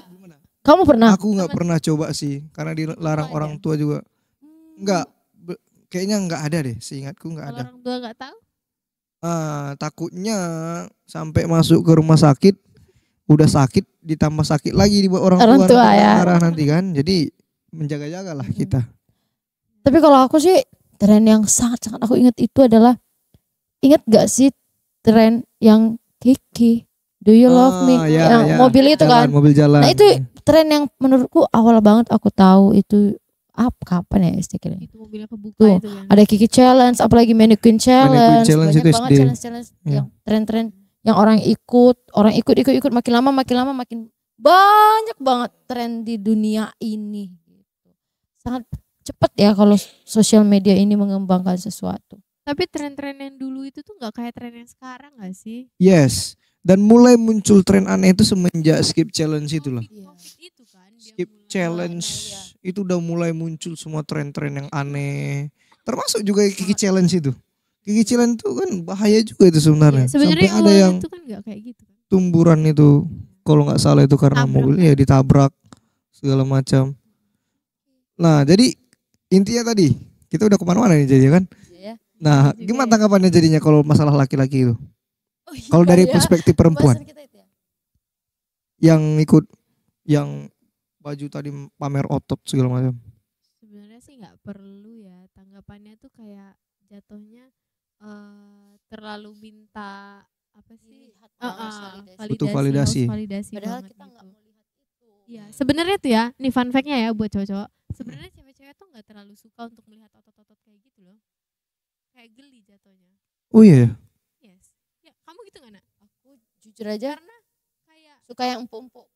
[SPEAKER 1] Kamu pernah?
[SPEAKER 2] Aku nggak pernah coba sih karena dilarang orang tua juga. Nggak, kayaknya nggak ada deh. Seingatku nggak
[SPEAKER 3] Kalau
[SPEAKER 2] ada.
[SPEAKER 3] orang tua nggak tahu.
[SPEAKER 2] Takutnya sampai masuk ke rumah sakit, udah sakit ditambah sakit lagi di orang tua,
[SPEAKER 1] Orang tua
[SPEAKER 2] nanti
[SPEAKER 1] ya.
[SPEAKER 2] marah nanti kan. Jadi menjaga-jagalah kita.
[SPEAKER 1] Tapi kalau aku sih tren yang sangat-sangat aku ingat itu adalah, ingat gak sih tren yang Kiki, Do You Love Me,
[SPEAKER 2] Ya,
[SPEAKER 1] yang
[SPEAKER 2] ya.
[SPEAKER 1] mobil itu
[SPEAKER 2] Jalan,
[SPEAKER 1] kan.
[SPEAKER 2] mobil jalan.
[SPEAKER 1] Nah itu tren yang menurutku awal banget aku tahu itu kapan ya SD kira.
[SPEAKER 3] Itu mobilnya kebuka
[SPEAKER 1] Tuh,
[SPEAKER 3] itu kan.
[SPEAKER 1] Ada Kiki Challenge, apalagi Mannequin Challenge,
[SPEAKER 2] Challenge
[SPEAKER 1] banyak
[SPEAKER 2] itu
[SPEAKER 1] banget
[SPEAKER 2] SD.
[SPEAKER 1] challenge
[SPEAKER 2] Iya.
[SPEAKER 1] yang tren-tren yang orang ikut makin lama makin banyak banget tren di dunia ini. Gitu. Sangat cepat ya kalau sosial media ini mengembangkan sesuatu.
[SPEAKER 3] Tapi tren-tren yang dulu itu tuh nggak kayak tren yang sekarang nggak sih?
[SPEAKER 2] Yes. Dan mulai muncul tren aneh itu semenjak skip challenge itu loh.
[SPEAKER 3] Covid itu kan. dia
[SPEAKER 2] Skip
[SPEAKER 3] mulai.
[SPEAKER 2] challenge
[SPEAKER 1] iya.
[SPEAKER 2] itu udah mulai muncul semua tren-tren yang aneh. Termasuk juga Kiki challenge itu. Kiki challenge itu kan bahaya juga itu sebenarnya.
[SPEAKER 3] Iya, sebenarnya
[SPEAKER 2] Sampai ada yang
[SPEAKER 3] itu kan nggak kayak gitu kan.
[SPEAKER 2] tumburan itu kalau nggak salah itu karena
[SPEAKER 3] Tabrak.
[SPEAKER 2] mobilnya ditabrak segala macam. Nah jadi intinya tadi kita udah kemana-mana nih jadi kan.
[SPEAKER 1] Ya.
[SPEAKER 2] Nah
[SPEAKER 3] Juga
[SPEAKER 2] gimana
[SPEAKER 3] ya.
[SPEAKER 2] tanggapannya jadinya kalau masalah laki-laki itu?
[SPEAKER 1] Oh, iya
[SPEAKER 2] Kalau dari
[SPEAKER 1] ya.
[SPEAKER 2] perspektif perempuan
[SPEAKER 1] Pembahasan kita itu ya.
[SPEAKER 2] yang ikut yang baju tadi pamer otot segala macam.
[SPEAKER 3] Sebenarnya sih nggak perlu ya. Tanggapannya tuh kayak jatuhnya terlalu minta apa sih?
[SPEAKER 1] Dilihat, harus validasi.
[SPEAKER 2] Butuh validasi.
[SPEAKER 3] harus validasi
[SPEAKER 1] Padahal
[SPEAKER 3] banget
[SPEAKER 1] kita nggak
[SPEAKER 3] gitu.
[SPEAKER 1] mau lihat itu.
[SPEAKER 3] Iya, sebenarnya tuh ya, nih fun fact-nya ya buat cowok-cowok. Sebenarnya cewek-cewek tuh nggak terlalu suka untuk melihat otot-otot kayak gitu loh. Kayak geli jatuhnya.
[SPEAKER 2] Oh iya.
[SPEAKER 3] Yes. Ya, kamu gitu nggak, Nak?
[SPEAKER 1] Aku jujur aja
[SPEAKER 3] Karena kayak
[SPEAKER 1] suka yang empuk-empuk.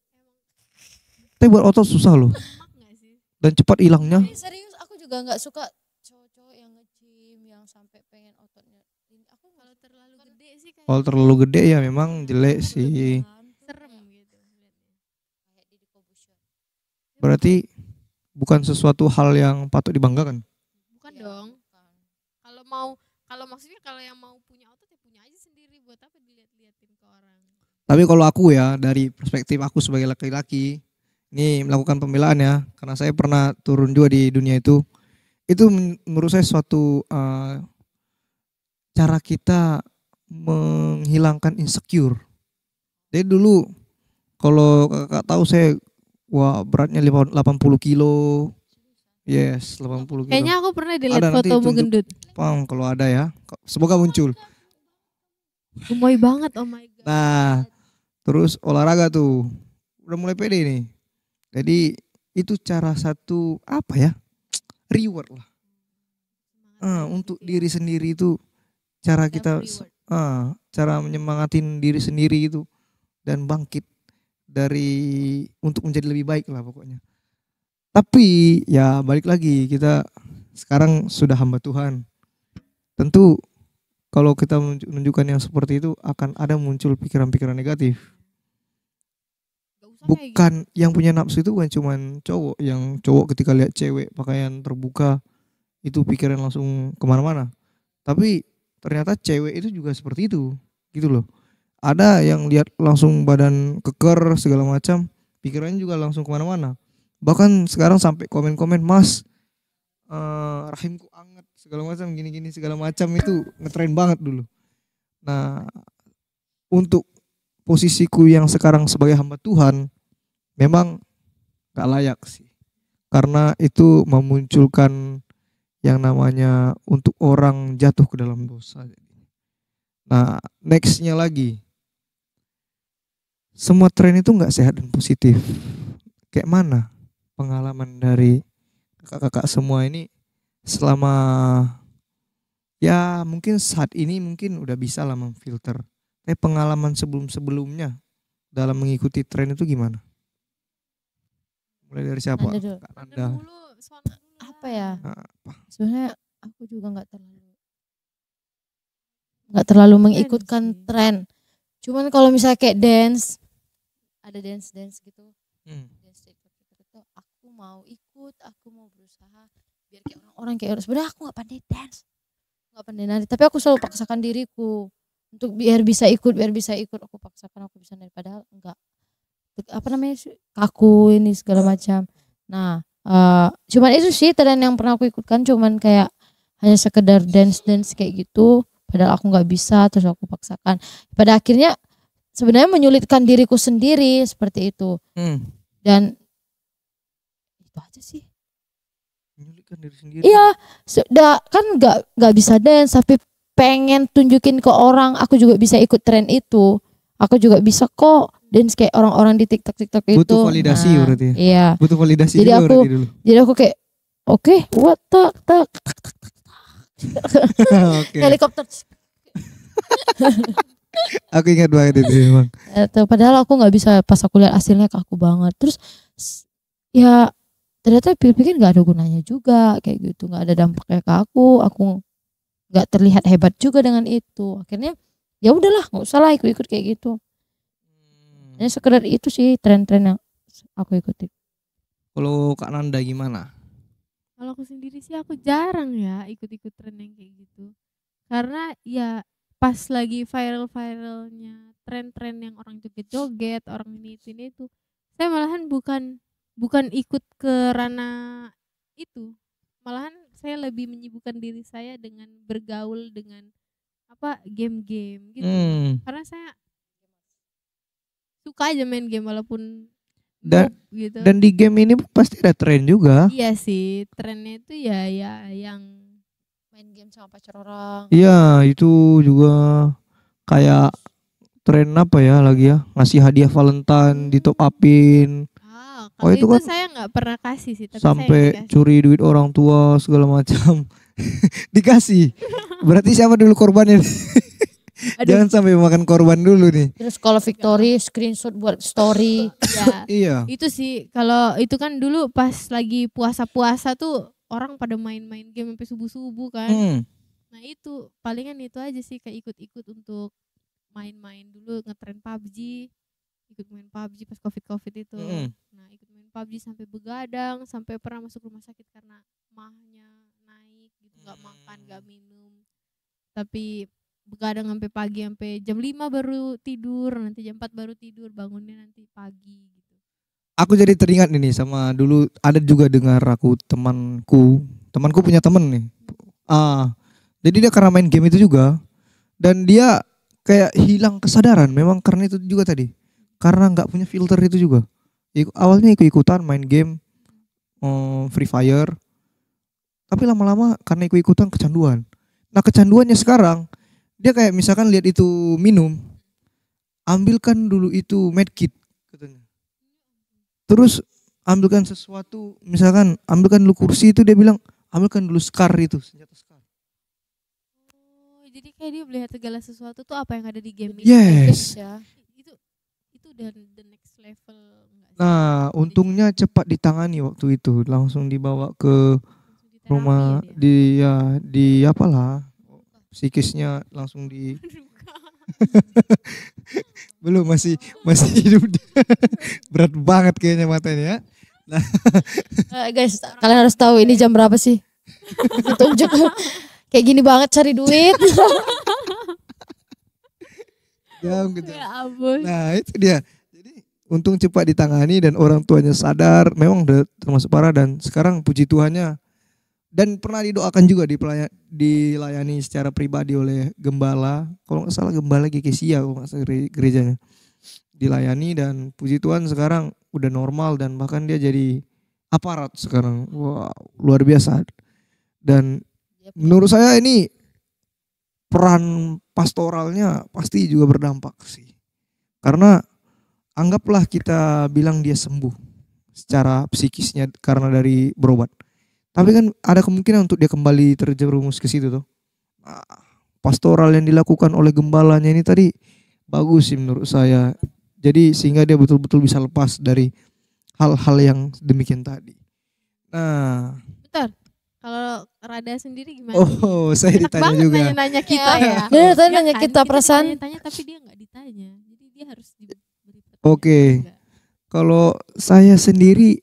[SPEAKER 2] Tapi buat otot susah loh
[SPEAKER 3] lemak nggak sih?
[SPEAKER 2] dan cepat hilangnya.
[SPEAKER 1] Tapi serius aku juga nggak suka cowok-cowok yang nge-gym yang sampai pengen ototnya. Aku
[SPEAKER 3] Kalau terlalu gede sih kayak
[SPEAKER 2] Kalau terlalu gede ya memang jelek sih.
[SPEAKER 3] serem gitu liatnya.
[SPEAKER 1] Kayak Deddy Corbuzier.
[SPEAKER 2] Berarti bukan sesuatu hal yang patut dibanggakan.
[SPEAKER 3] Bukan
[SPEAKER 1] Iya,
[SPEAKER 3] dong.
[SPEAKER 1] bukan.
[SPEAKER 3] Kalau maksudnya kalau yang mau punya otot ya punya aja sendiri, buat apa dilihat-liatin ke orang.
[SPEAKER 2] Tapi kalau aku ya dari perspektif aku sebagai laki-laki ini melakukan pembelaan ya karena saya pernah turun juga di dunia itu menurut saya suatu cara kita menghilangkan insecure. Jadi dulu kalau kakak tahu saya beratnya 80 kilo. Yes, 80 kilo.
[SPEAKER 3] Kayaknya aku pernah dilihat
[SPEAKER 2] Ada, nanti
[SPEAKER 3] fotomu
[SPEAKER 2] tunjuk.
[SPEAKER 3] gendut.
[SPEAKER 2] Pang kalau ada ya. Semoga muncul.
[SPEAKER 3] Gemoy banget, oh my god.
[SPEAKER 2] Nah, terus olahraga tuh udah mulai pede nih. Jadi itu cara satu apa ya? Reward lah. Untuk diri sendiri itu cara kita cara menyemangatin diri sendiri itu dan bangkit untuk menjadi lebih baik lah pokoknya. Tapi ya balik lagi kita sekarang sudah hamba Tuhan. Tentu kalau kita menunjukkan yang seperti itu akan ada muncul pikiran-pikiran negatif. bukan yang punya nafsu itu bukan cuman cowok. Yang cowok ketika lihat cewek pakaian terbuka itu pikiran langsung kemana-mana. Tapi ternyata cewek itu juga seperti itu, gitu loh. Ada yang lihat langsung badan keker segala macam, pikirannya juga langsung kemana-mana. Bahkan sekarang sampai komen-komen, mas, rahimku anget segala macam, gini-gini segala macam, itu ngetren banget dulu. Nah, untuk posisiku yang sekarang sebagai hamba Tuhan, memang gak layak sih. Karena itu memunculkan yang namanya untuk orang jatuh ke dalam dosa. Nah, nextnya lagi, semua tren itu nggak sehat dan positif. Kayak mana pengalaman dari kakak-kakak semua ini selama ya mungkin saat ini mungkin udah bisa lah memfilter. Tapi pengalaman sebelum-sebelumnya dalam mengikuti tren itu gimana? Mulai dari siapa? Kak Nanda.
[SPEAKER 1] Apa ya? Sebenarnya aku juga nggak terlalu mengikutkan tren. Cuman kalau misalnya kayak dance, ada dance gitu, dance TikTok, aku mau ikut, aku mau berusaha biar kayak orang-orang kayak orang. Sebenarnya aku nggak pandai dance, nggak pandai nari, tapi aku selalu paksakan diriku untuk biar bisa ikut. Aku paksakan, aku bisa nari, padahal enggak, apa namanya, kaku ini segala macam. Nah, cuman itu sih tren yang pernah aku ikutkan, cuman kayak hanya sekedar dance kayak gitu, padahal aku nggak bisa, terus aku paksakan. Pada akhirnya sebenarnya menyulitkan diriku sendiri seperti itu. Dan itu aja sih.
[SPEAKER 2] Menyulitkan diri sendiri.
[SPEAKER 1] Iya, sudah kan nggak bisa dance, tapi pengen tunjukin ke orang aku juga bisa ikut tren itu. Aku juga bisa kok dance kayak orang-orang di TikTok itu.
[SPEAKER 2] Butuh validasi berarti ya?
[SPEAKER 1] Iya.
[SPEAKER 2] Butuh validasi
[SPEAKER 1] jadi
[SPEAKER 2] juga
[SPEAKER 1] aku,
[SPEAKER 2] dulu.
[SPEAKER 1] Jadi aku kayak oke, what tak.
[SPEAKER 2] Okay.
[SPEAKER 1] Helikopter.
[SPEAKER 2] Aku ingat banget itu memang.
[SPEAKER 1] Padahal aku nggak bisa, pas aku lihat hasilnya kaku banget. Terus ya ternyata pikir-pikir nggak ada gunanya juga kayak gitu, nggak ada dampaknya ke aku nggak terlihat hebat juga dengan itu. Akhirnya ya udahlah, nggak usah lah ikut kayak gitu. Ini sekedar itu sih tren-tren yang aku ikuti.
[SPEAKER 2] Kalau Kak Nanda gimana?
[SPEAKER 3] Kalau aku sendiri sih aku jarang ya ikut-ikut tren yang kayak gitu. Karena ya pas lagi viral-viralnya tren-tren yang orang joget-joget, orang ini itu, saya malahan bukan ikut ke ranah itu. Malahan saya lebih menyibukkan diri saya dengan bergaul dengan game-game gitu. Karena saya suka aja main game walaupun gitu.
[SPEAKER 2] Dan di game ini pasti ada tren juga.
[SPEAKER 3] Iya sih, trennya itu ya yang
[SPEAKER 1] main game sama pacar orang.
[SPEAKER 2] Iya, itu juga kayak tren apa ya lagi ya, ngasih hadiah Valentine di top upin.
[SPEAKER 3] Kalau itu kan saya nggak pernah kasih sih, tapi
[SPEAKER 2] sampai curi duit orang tua segala macam. Dikasih. Berarti siapa dulu korbannya? Jangan sampai makan korban dulu nih.
[SPEAKER 1] Terus kalau Victory screenshot buat story.
[SPEAKER 3] Ya,
[SPEAKER 2] iya.
[SPEAKER 3] Itu sih, kalau itu kan dulu pas lagi puasa-puasa tuh orang pada main-main game sampai subuh-subuh kan. Nah itu palingan itu aja sih, kayak ikut-ikut untuk main-main dulu, ngetren PUBG. Ikut main PUBG pas COVID itu. Nah ikut main PUBG sampai begadang, sampai pernah masuk rumah sakit karena mahnya naik gitu, nggak makan, nggak minum. Tapi begadang sampai pagi, sampai jam 5 baru tidur, nanti jam 4 baru tidur, bangunnya nanti pagi gitu.
[SPEAKER 2] Aku jadi teringat ini sama dulu ada juga dengar aku temanku punya temen nih. Jadi dia karena main game itu juga, dan dia kayak hilang kesadaran memang karena itu juga tadi. Karena nggak punya filter itu juga. Awalnya ikut-ikutan main game Free Fire, tapi lama-lama karena ikut-ikutan kecanduan. Nah kecanduannya sekarang dia kayak misalkan lihat itu minum, ambilkan dulu itu medkit katanya. Terus ambilkan sesuatu, misalkan ambilkan dulu kursi itu, dia bilang ambilkan dulu Scar itu, senjata Scar.
[SPEAKER 3] Jadi kayak dia melihat segala sesuatu tuh apa yang ada di game
[SPEAKER 2] Yes.
[SPEAKER 3] Ya. Itu udah the next level.
[SPEAKER 2] Nah, untungnya cepat ditangani waktu itu, langsung dibawa ke rumah di apalah, psikisnya langsung Belum, masih hidup. Berat banget kayaknya matanya ya. Nah,
[SPEAKER 1] Guys, kalian harus tahu ini jam berapa sih? Tunjuk. Kayak gini banget cari duit.
[SPEAKER 2] jam gitu.
[SPEAKER 3] Ya ampun.
[SPEAKER 2] Nah itu dia. Jadi untung cepat ditangani dan orang tuanya sadar. Memang udah termasuk parah dan sekarang puji Tuhannya. Dan pernah didoakan juga dilayani secara pribadi oleh gembala. Kalau nggak salah gembala GKSIA kalau nggak salah gerejanya. Dilayani dan puji Tuhan sekarang udah normal dan bahkan dia jadi aparat sekarang. Wow, luar biasa. Dan menurut saya ini peran pastoralnya pasti juga berdampak sih. Karena anggaplah kita bilang dia sembuh secara psikisnya karena dari berobat. Tapi kan ada kemungkinan untuk dia kembali terjerumus ke situ tuh. Nah, pastoral yang dilakukan oleh gembalanya ini tadi bagus sih menurut saya. Jadi sehingga dia betul-betul bisa lepas dari hal-hal yang demikian tadi. Nah,
[SPEAKER 3] Bentar. Kalau Rada sendiri gimana?
[SPEAKER 2] oh saya
[SPEAKER 3] Enak
[SPEAKER 2] ditanya
[SPEAKER 3] banget
[SPEAKER 2] juga.
[SPEAKER 3] nanya-nanya kita ya.
[SPEAKER 1] Dia tanya
[SPEAKER 3] Ya kan?
[SPEAKER 1] kita perasaan.
[SPEAKER 3] Tanya tapi dia nggak ditanya. Jadi dia harus diberi pertanyaan
[SPEAKER 2] Oke.
[SPEAKER 3] juga.
[SPEAKER 2] Kalau saya sendiri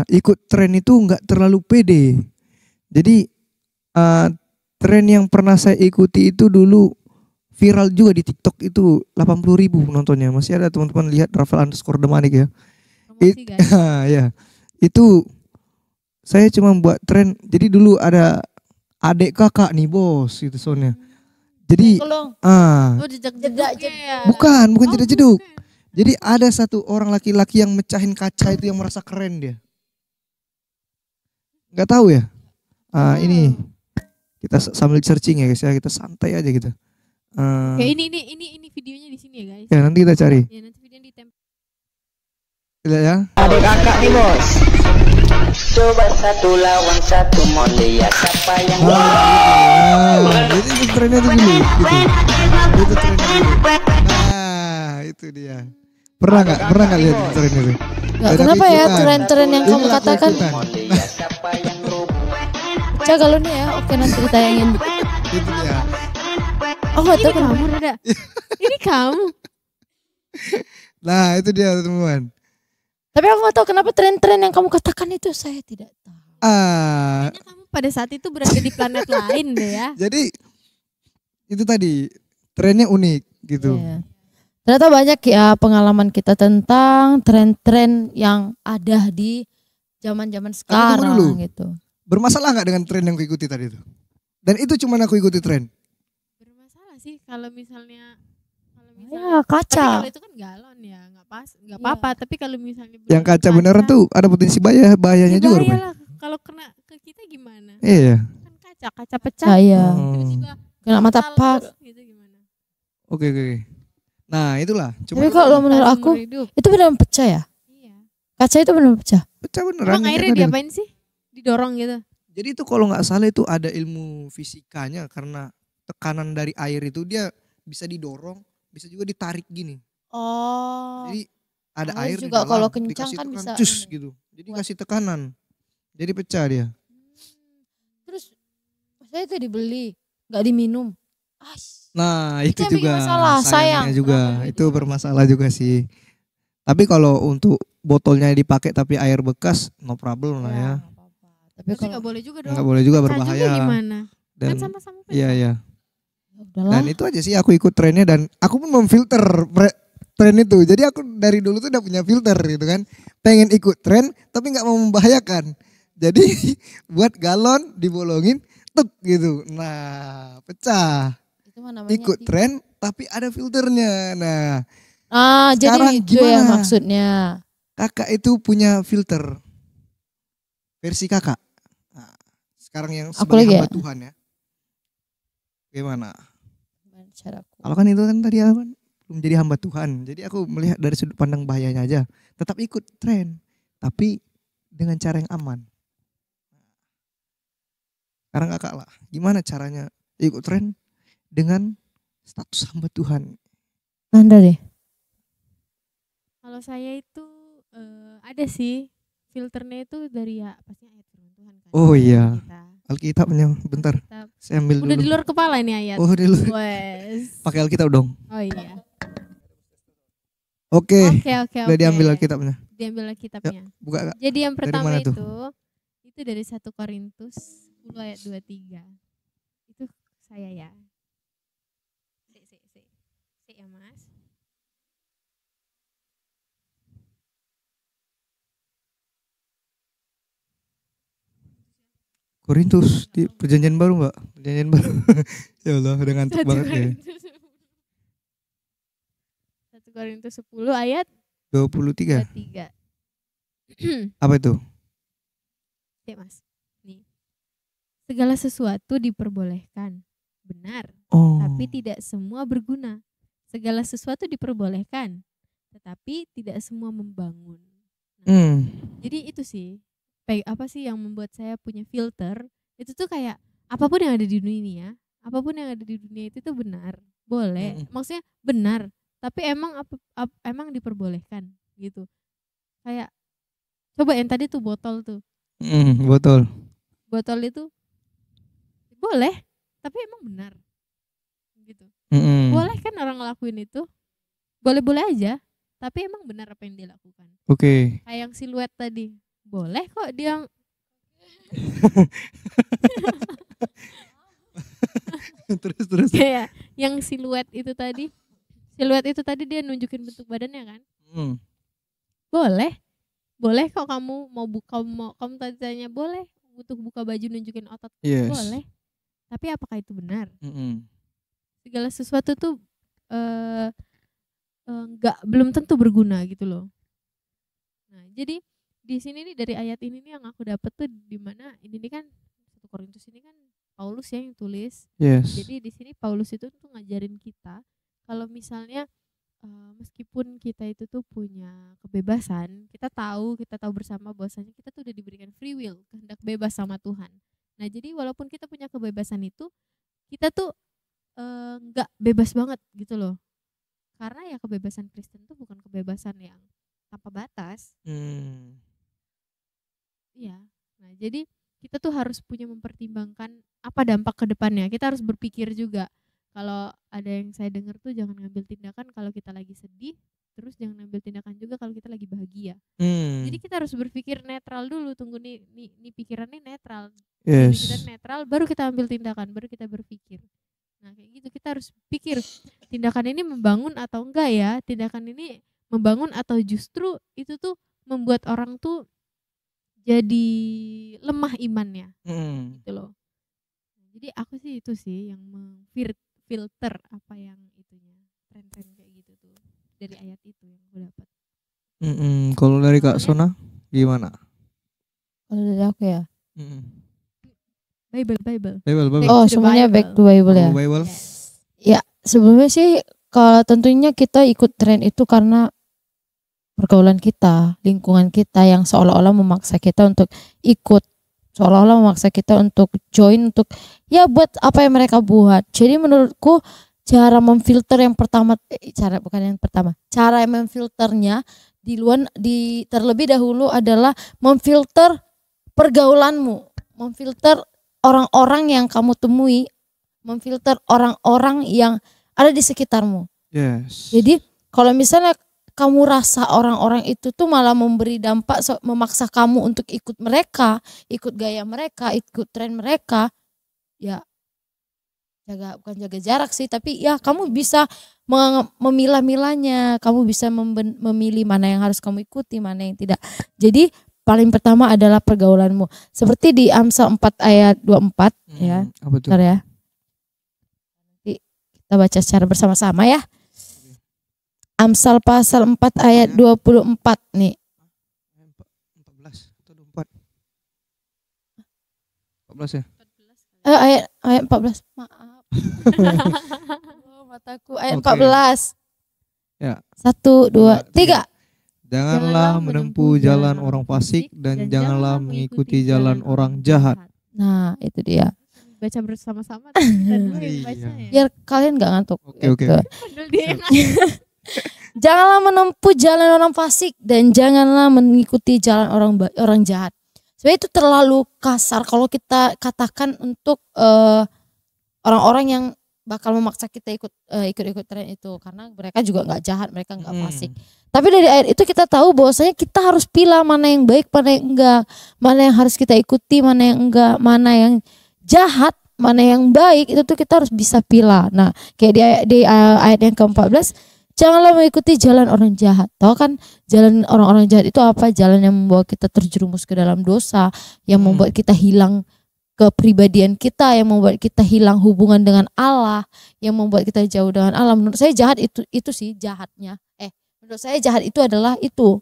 [SPEAKER 2] ikut tren itu nggak terlalu pede. Jadi tren yang pernah saya ikuti itu dulu viral juga di TikTok itu 80.000 penontonnya. Masih ada teman-teman lihat Rafael_Demanik ya.
[SPEAKER 3] Promosi guys.
[SPEAKER 2] Ya. Itu saya cuma buat tren. Jadi dulu ada adik kakak nih bos itu soalnya. Jadi
[SPEAKER 1] Tolong.
[SPEAKER 3] Oh jejak-jejak ya.
[SPEAKER 2] bukan
[SPEAKER 3] Oh,
[SPEAKER 2] jeduk-jeduk.
[SPEAKER 3] bukan.
[SPEAKER 2] Jadi ada satu orang laki-laki yang mecahin kaca itu yang merasa keren dia. Nggak tahu ya. Ini kita sambil searching ya guys ya, kita santai aja gitu.
[SPEAKER 3] Oke, ini videonya di sini ya guys.
[SPEAKER 2] Ya nanti kita cari.
[SPEAKER 3] Ya nanti videonya ditempel.
[SPEAKER 2] Lihat ya.
[SPEAKER 5] Adik kakak nih bos. Coba satu lawan satu mau lihat siapa yang
[SPEAKER 2] Jadi itu trennya itu dulu gitu. Itu trennya dulu. Nah itu dia. Pernah nggak lihat tren itu?
[SPEAKER 1] Nggak,
[SPEAKER 2] Dan
[SPEAKER 1] kenapa
[SPEAKER 2] aku
[SPEAKER 1] ya
[SPEAKER 2] ikutan.
[SPEAKER 1] tren-tren yang kamu
[SPEAKER 2] Inilah
[SPEAKER 1] katakan?
[SPEAKER 2] aku ikutan.
[SPEAKER 5] mau lihat siapa yang
[SPEAKER 1] Cak kalau nih ya, oke nanti ditayangin.
[SPEAKER 2] Itu dia.
[SPEAKER 1] Oh nggak tahu
[SPEAKER 3] Ini
[SPEAKER 1] kenapa.
[SPEAKER 3] kamu Rada. Ini kamu.
[SPEAKER 2] Nah itu dia teman-teman.
[SPEAKER 1] Tapi aku nggak tahu kenapa tren-tren yang kamu katakan itu saya tidak tahu.
[SPEAKER 3] Kayaknya kamu pada saat itu berada di planet lain deh ya.
[SPEAKER 2] Jadi itu tadi trennya unik gitu.
[SPEAKER 1] Iya. Ternyata banyak ya pengalaman kita tentang tren-tren yang ada di zaman-zaman
[SPEAKER 2] tunggu
[SPEAKER 1] sekarang
[SPEAKER 2] dulu.
[SPEAKER 1] gitu.
[SPEAKER 2] Bermasalah nggak dengan tren yang aku ikuti tadi itu? Dan itu cuma aku ikuti tren.
[SPEAKER 3] Bermasalah sih kalau misalnya
[SPEAKER 1] Ya
[SPEAKER 3] tapi
[SPEAKER 1] kaca.
[SPEAKER 3] kalau itu kan galon ya, nggak apa-apa. Tapi kalau misalnya
[SPEAKER 2] Yang kaca beneran tuh ada potensi bahayanya juga
[SPEAKER 3] bahaya
[SPEAKER 2] rupanya.
[SPEAKER 3] lah. Kalau kena ke kita gimana?
[SPEAKER 2] Iya.
[SPEAKER 3] Kan kaca pecah.
[SPEAKER 1] Nah, iya.
[SPEAKER 2] Oh.
[SPEAKER 3] Tiba-tiba
[SPEAKER 1] Kena mata
[SPEAKER 3] fatal
[SPEAKER 1] pak.
[SPEAKER 3] terus gitu gimana?
[SPEAKER 2] Oke. Nah itulah. Cuma
[SPEAKER 1] Tapi kalau menurut aku
[SPEAKER 3] Seumur hidup.
[SPEAKER 1] itu benar pecah ya.
[SPEAKER 3] Iya.
[SPEAKER 1] Kaca itu benar pecah.
[SPEAKER 2] pecah beneran.
[SPEAKER 3] Emang
[SPEAKER 2] yang
[SPEAKER 3] airnya
[SPEAKER 2] tadi.
[SPEAKER 3] diapain sih? Didorong gitu.
[SPEAKER 2] Jadi itu kalau nggak salah itu ada ilmu fisikanya karena tekanan dari air itu dia bisa didorong, bisa juga ditarik gini.
[SPEAKER 1] Oh.
[SPEAKER 2] Jadi ada
[SPEAKER 1] Air
[SPEAKER 2] air di
[SPEAKER 1] juga
[SPEAKER 2] dalam,
[SPEAKER 1] kalau kencang
[SPEAKER 2] dikasih
[SPEAKER 1] kan
[SPEAKER 2] tekan,
[SPEAKER 1] bisa
[SPEAKER 2] cus
[SPEAKER 1] ini.
[SPEAKER 2] gitu. Jadi kasih tekanan. Jadi pecah dia.
[SPEAKER 1] Terus saya itu dibeli, nggak diminum.
[SPEAKER 2] Nah
[SPEAKER 1] Itu
[SPEAKER 2] itu
[SPEAKER 1] yang bikin
[SPEAKER 2] juga
[SPEAKER 1] masalah,
[SPEAKER 2] sayangnya
[SPEAKER 1] sayang.
[SPEAKER 2] juga
[SPEAKER 1] Kenapa
[SPEAKER 2] itu bermasalah juga sih. Tapi kalau untuk botolnya dipakai tapi air bekas no problem lah ya.
[SPEAKER 1] Tapi
[SPEAKER 3] Tapi
[SPEAKER 1] kalau
[SPEAKER 3] nggak boleh juga dong.
[SPEAKER 2] Nggak boleh juga
[SPEAKER 3] Pecah
[SPEAKER 2] berbahaya.
[SPEAKER 3] gimana?
[SPEAKER 2] Dan
[SPEAKER 3] Kan sama-sama pecah.
[SPEAKER 2] iya.
[SPEAKER 1] udahlah.
[SPEAKER 2] Dan itu aja sih aku ikut trennya dan aku pun memfilter tren itu. Jadi aku dari dulu tuh udah punya filter gitu kan. Pengen ikut tren tapi nggak mau membahayakan. Jadi buat galon dibolongin tuk gitu. Nah pecah.
[SPEAKER 1] Itu mah namanya
[SPEAKER 2] Ikut tren tapi ada filternya. Nah
[SPEAKER 1] jadi
[SPEAKER 2] sekarang
[SPEAKER 1] itu ya
[SPEAKER 2] gimana?
[SPEAKER 1] maksudnya.
[SPEAKER 2] kakak itu punya filter. Versi kakak. Nah, sekarang yang
[SPEAKER 1] Aku
[SPEAKER 2] sebagai
[SPEAKER 1] lagi
[SPEAKER 2] hamba
[SPEAKER 1] ya?
[SPEAKER 2] Tuhan ya. Gimana?
[SPEAKER 1] Caraku.
[SPEAKER 2] Kalau kan itu kan tadi aku kan belum jadi hamba Tuhan. Jadi aku melihat dari sudut pandang bahayanya aja. Tetap ikut tren. Tapi dengan cara yang aman. Sekarang kakak lah. Gimana caranya ikut tren dengan status hamba Tuhan?
[SPEAKER 1] Anda deh.
[SPEAKER 3] Kalau saya itu ada sih filternya itu dari ya pasti ayat firman Tuhan kan.
[SPEAKER 2] Oh iya.
[SPEAKER 3] Kita.
[SPEAKER 2] Alkitabnya bentar.
[SPEAKER 3] Alkitab.
[SPEAKER 2] Saya ambil
[SPEAKER 3] Udah
[SPEAKER 2] dulu.
[SPEAKER 3] di luar kepala ini ayat.
[SPEAKER 2] Oh di luar.
[SPEAKER 3] Wes.
[SPEAKER 2] Pakai Alkitab dong.
[SPEAKER 3] Oh iya.
[SPEAKER 2] Oke.
[SPEAKER 3] Oke.
[SPEAKER 2] Udah diambil Alkitabnya.
[SPEAKER 3] Diambil Alkitabnya.
[SPEAKER 2] Buka Kak.
[SPEAKER 3] Jadi yang pertama
[SPEAKER 2] mana
[SPEAKER 3] itu dari 1 Korintus 10 ayat 23. Itu saya ya. Sik ya Mas.
[SPEAKER 2] Korintus di perjanjian baru Mbak. Perjanjian baru. Ya Allah udah ngantuk
[SPEAKER 3] 1
[SPEAKER 2] banget ya.
[SPEAKER 3] Korintus 10 ayat
[SPEAKER 2] 23.
[SPEAKER 3] 23.
[SPEAKER 2] Apa itu?
[SPEAKER 3] Ya Mas. Nih. Segala sesuatu diperbolehkan. Benar.
[SPEAKER 2] Oh.
[SPEAKER 3] Tapi tidak semua berguna. Segala sesuatu diperbolehkan. Tetapi tidak semua membangun. Nah, jadi itu sih. Apa sih yang membuat saya punya filter? Itu tuh kayak apapun yang ada di dunia ini ya. Apapun yang ada di dunia itu tuh benar. Boleh. Maksudnya benar. Tapi emang diperbolehkan gitu. Kayak coba yang tadi tuh botol tuh.
[SPEAKER 2] Botol.
[SPEAKER 3] Botol itu boleh, tapi emang benar. Gitu. Boleh kan orang ngelakuin itu? Boleh-boleh aja, tapi emang benar apa yang dia lakukan.
[SPEAKER 2] Oke.
[SPEAKER 3] Kayak yang siluet tadi. Boleh kok dia
[SPEAKER 2] terus.
[SPEAKER 3] Kayak yang siluet itu tadi. Siluet itu tadi dia nunjukin bentuk badannya kan? Boleh kok kamu kamu tadi tanya boleh untuk buka baju nunjukin otot.
[SPEAKER 2] Yes.
[SPEAKER 3] Boleh. Tapi apakah itu benar? Segala sesuatu tuh belum tentu berguna gitu loh. Nah, jadi di sini nih dari ayat ini nih yang aku dapat tuh di mana ini nih kan 1 Korintus ini kan Paulus ya yang tulis.
[SPEAKER 2] Yes.
[SPEAKER 3] Jadi di sini Paulus itu tuh ngajarin kita kalau misalnya meskipun kita itu tuh punya kebebasan, kita tahu bersama bahwasanya kita tuh udah diberikan free will, kehendak bebas sama Tuhan. Nah, jadi walaupun kita punya kebebasan itu, kita tuh nggak bebas banget gitu loh. Karena ya kebebasan Kristen tuh bukan kebebasan yang tanpa batas. Iya. Nah, jadi kita tuh harus punya mempertimbangkan apa dampak ke depannya. Kita harus berpikir juga. Kalau ada yang saya dengar tuh jangan ngambil tindakan kalau kita lagi sedih, terus jangan ngambil tindakan juga kalau kita lagi bahagia. Jadi kita harus berpikir netral dulu, tunggu nih pikirannya netral.
[SPEAKER 2] Yes.
[SPEAKER 3] Pikiran netral, baru kita ambil tindakan, baru kita berpikir. Nah kayak gitu kita harus pikir tindakan ini membangun atau enggak ya, tindakan ini membangun atau justru itu tuh membuat orang tuh jadi lemah imannya, gitu loh. Jadi aku sih itu sih yang filter apa yang itunya tren-tren kayak gitu tuh dari ayat itu yang aku dapat.
[SPEAKER 2] Kalau dari Kak Sona gimana?
[SPEAKER 1] Kalau dari aku ya.
[SPEAKER 3] Bible.
[SPEAKER 1] Oh semuanya back to Bible ya.
[SPEAKER 2] Bible.
[SPEAKER 1] Ya sebelumnya sih kalau tentunya kita ikut tren itu karena pergaulan kita, lingkungan kita yang seolah-olah memaksa kita untuk ikut. Seolah-olah memaksa kita untuk join, untuk ya buat apa yang mereka buat. Jadi menurutku cara memfilter yang pertama, cara memfilternya terlebih dahulu adalah memfilter pergaulanmu, memfilter orang-orang yang kamu temui, memfilter orang-orang yang ada di sekitarmu.
[SPEAKER 2] Yes.
[SPEAKER 1] Jadi kalau misalnya kamu rasa orang-orang itu tuh malah memberi dampak, memaksa kamu untuk ikut mereka, ikut gaya mereka, ikut tren mereka, ya bukan jaga jarak sih, tapi ya kamu bisa memilah-milahnya, kamu bisa memilih mana yang harus kamu ikuti, mana yang tidak. Jadi paling pertama adalah pergaulanmu. Seperti di Amsal 4 ayat 24 ya.
[SPEAKER 2] Apa tuh?
[SPEAKER 1] Bentar ya. Nanti kita baca secara bersama-sama ya. Amsal pasal 4 ayat 24 nih.
[SPEAKER 2] 14 atau 24? 14 ya?
[SPEAKER 1] Ayat 14. Maaf. Mataku ayat 14.
[SPEAKER 2] Ya.
[SPEAKER 1] 1 2 3.
[SPEAKER 2] Janganlah menempuh jalan orang fasik dan janganlah mengikuti jalan orang jahat.
[SPEAKER 1] Nah, itu dia.
[SPEAKER 3] Baca bersama-sama dan
[SPEAKER 1] Biar kalian enggak ngantuk.
[SPEAKER 2] Oke.
[SPEAKER 1] Janganlah menempuh jalan orang fasik dan janganlah mengikuti jalan orang jahat. Sebenarnya itu terlalu kasar kalau kita katakan untuk orang-orang yang bakal memaksa kita ikut tren itu, karena mereka juga nggak jahat, mereka nggak fasik. Tapi dari ayat itu kita tahu bahwasanya kita harus pilih mana yang baik, mana yang enggak, mana yang harus kita ikuti, mana yang enggak, mana yang jahat, mana yang baik, itu tuh kita harus bisa pilih. Nah, kayak di ayat yang ke-14, janganlah mengikuti jalan orang jahat. Tahu kan jalan orang-orang jahat itu apa? Jalan yang membawa kita terjerumus ke dalam dosa, yang membuat kita hilang kepribadian kita, yang membuat kita hilang hubungan dengan Allah, yang membuat kita jauh dengan Allah. Menurut saya jahat itu sih jahatnya. Menurut saya jahat itu adalah itu.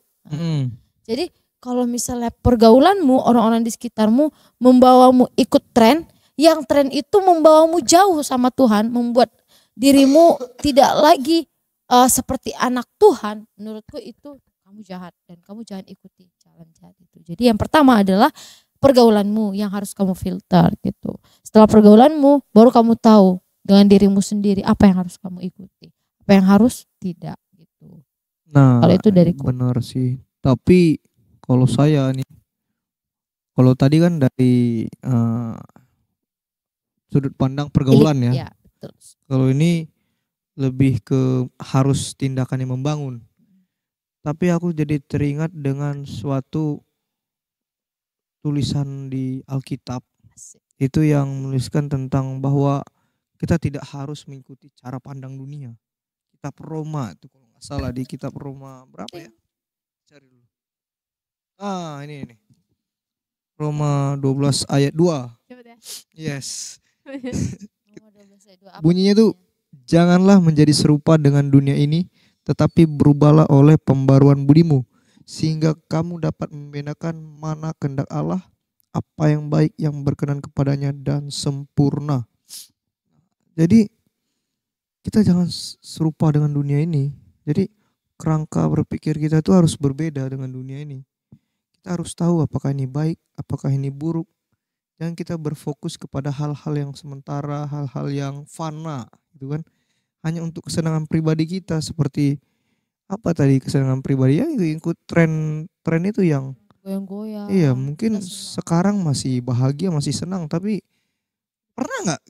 [SPEAKER 1] Jadi kalau misalnya pergaulanmu, orang-orang di sekitarmu membawamu ikut tren, yang tren itu membawamu jauh sama Tuhan, membuat dirimu tidak lagi seperti anak Tuhan, menurutku itu kamu jahat dan kamu jangan ikuti jalan jahat itu. Jadi yang pertama adalah pergaulanmu yang harus kamu filter gitu. Setelah pergaulanmu baru kamu tahu dengan dirimu sendiri apa yang harus kamu ikuti, apa yang harus tidak gitu.
[SPEAKER 2] Nah,
[SPEAKER 1] kalau itu dariku.
[SPEAKER 2] Benar sih. Tapi kalau saya nih, kalau tadi kan dari sudut pandang pergaulan ya.
[SPEAKER 1] Betul.
[SPEAKER 2] Kalau ini lebih ke harus tindakan yang membangun. Tapi aku jadi teringat dengan suatu tulisan di Alkitab itu yang menuliskan tentang bahwa kita tidak harus mengikuti cara pandang dunia. Kitab Roma itu kalau nggak salah, di kitab Roma berapa ya? Cari dulu. Ini. Roma 12 ayat 2. Yes. Bunyinya tuh, janganlah menjadi serupa dengan dunia ini, tetapi berubahlah oleh pembaruan budimu, sehingga kamu dapat membedakan mana kehendak Allah, apa yang baik, yang berkenan kepadanya dan sempurna. Jadi kita jangan serupa dengan dunia ini. Jadi kerangka berpikir kita itu harus berbeda dengan dunia ini. Kita harus tahu apakah ini baik, apakah ini buruk. Jangan kita berfokus kepada hal-hal yang sementara, hal-hal yang fana, gitu kan? Hanya untuk kesenangan pribadi kita, seperti apa tadi, kesenangan pribadi ya, ikut tren itu yang
[SPEAKER 1] goyang-goyang.
[SPEAKER 2] Iya, mungkin sekarang masih bahagia, masih senang, tapi pernah nggak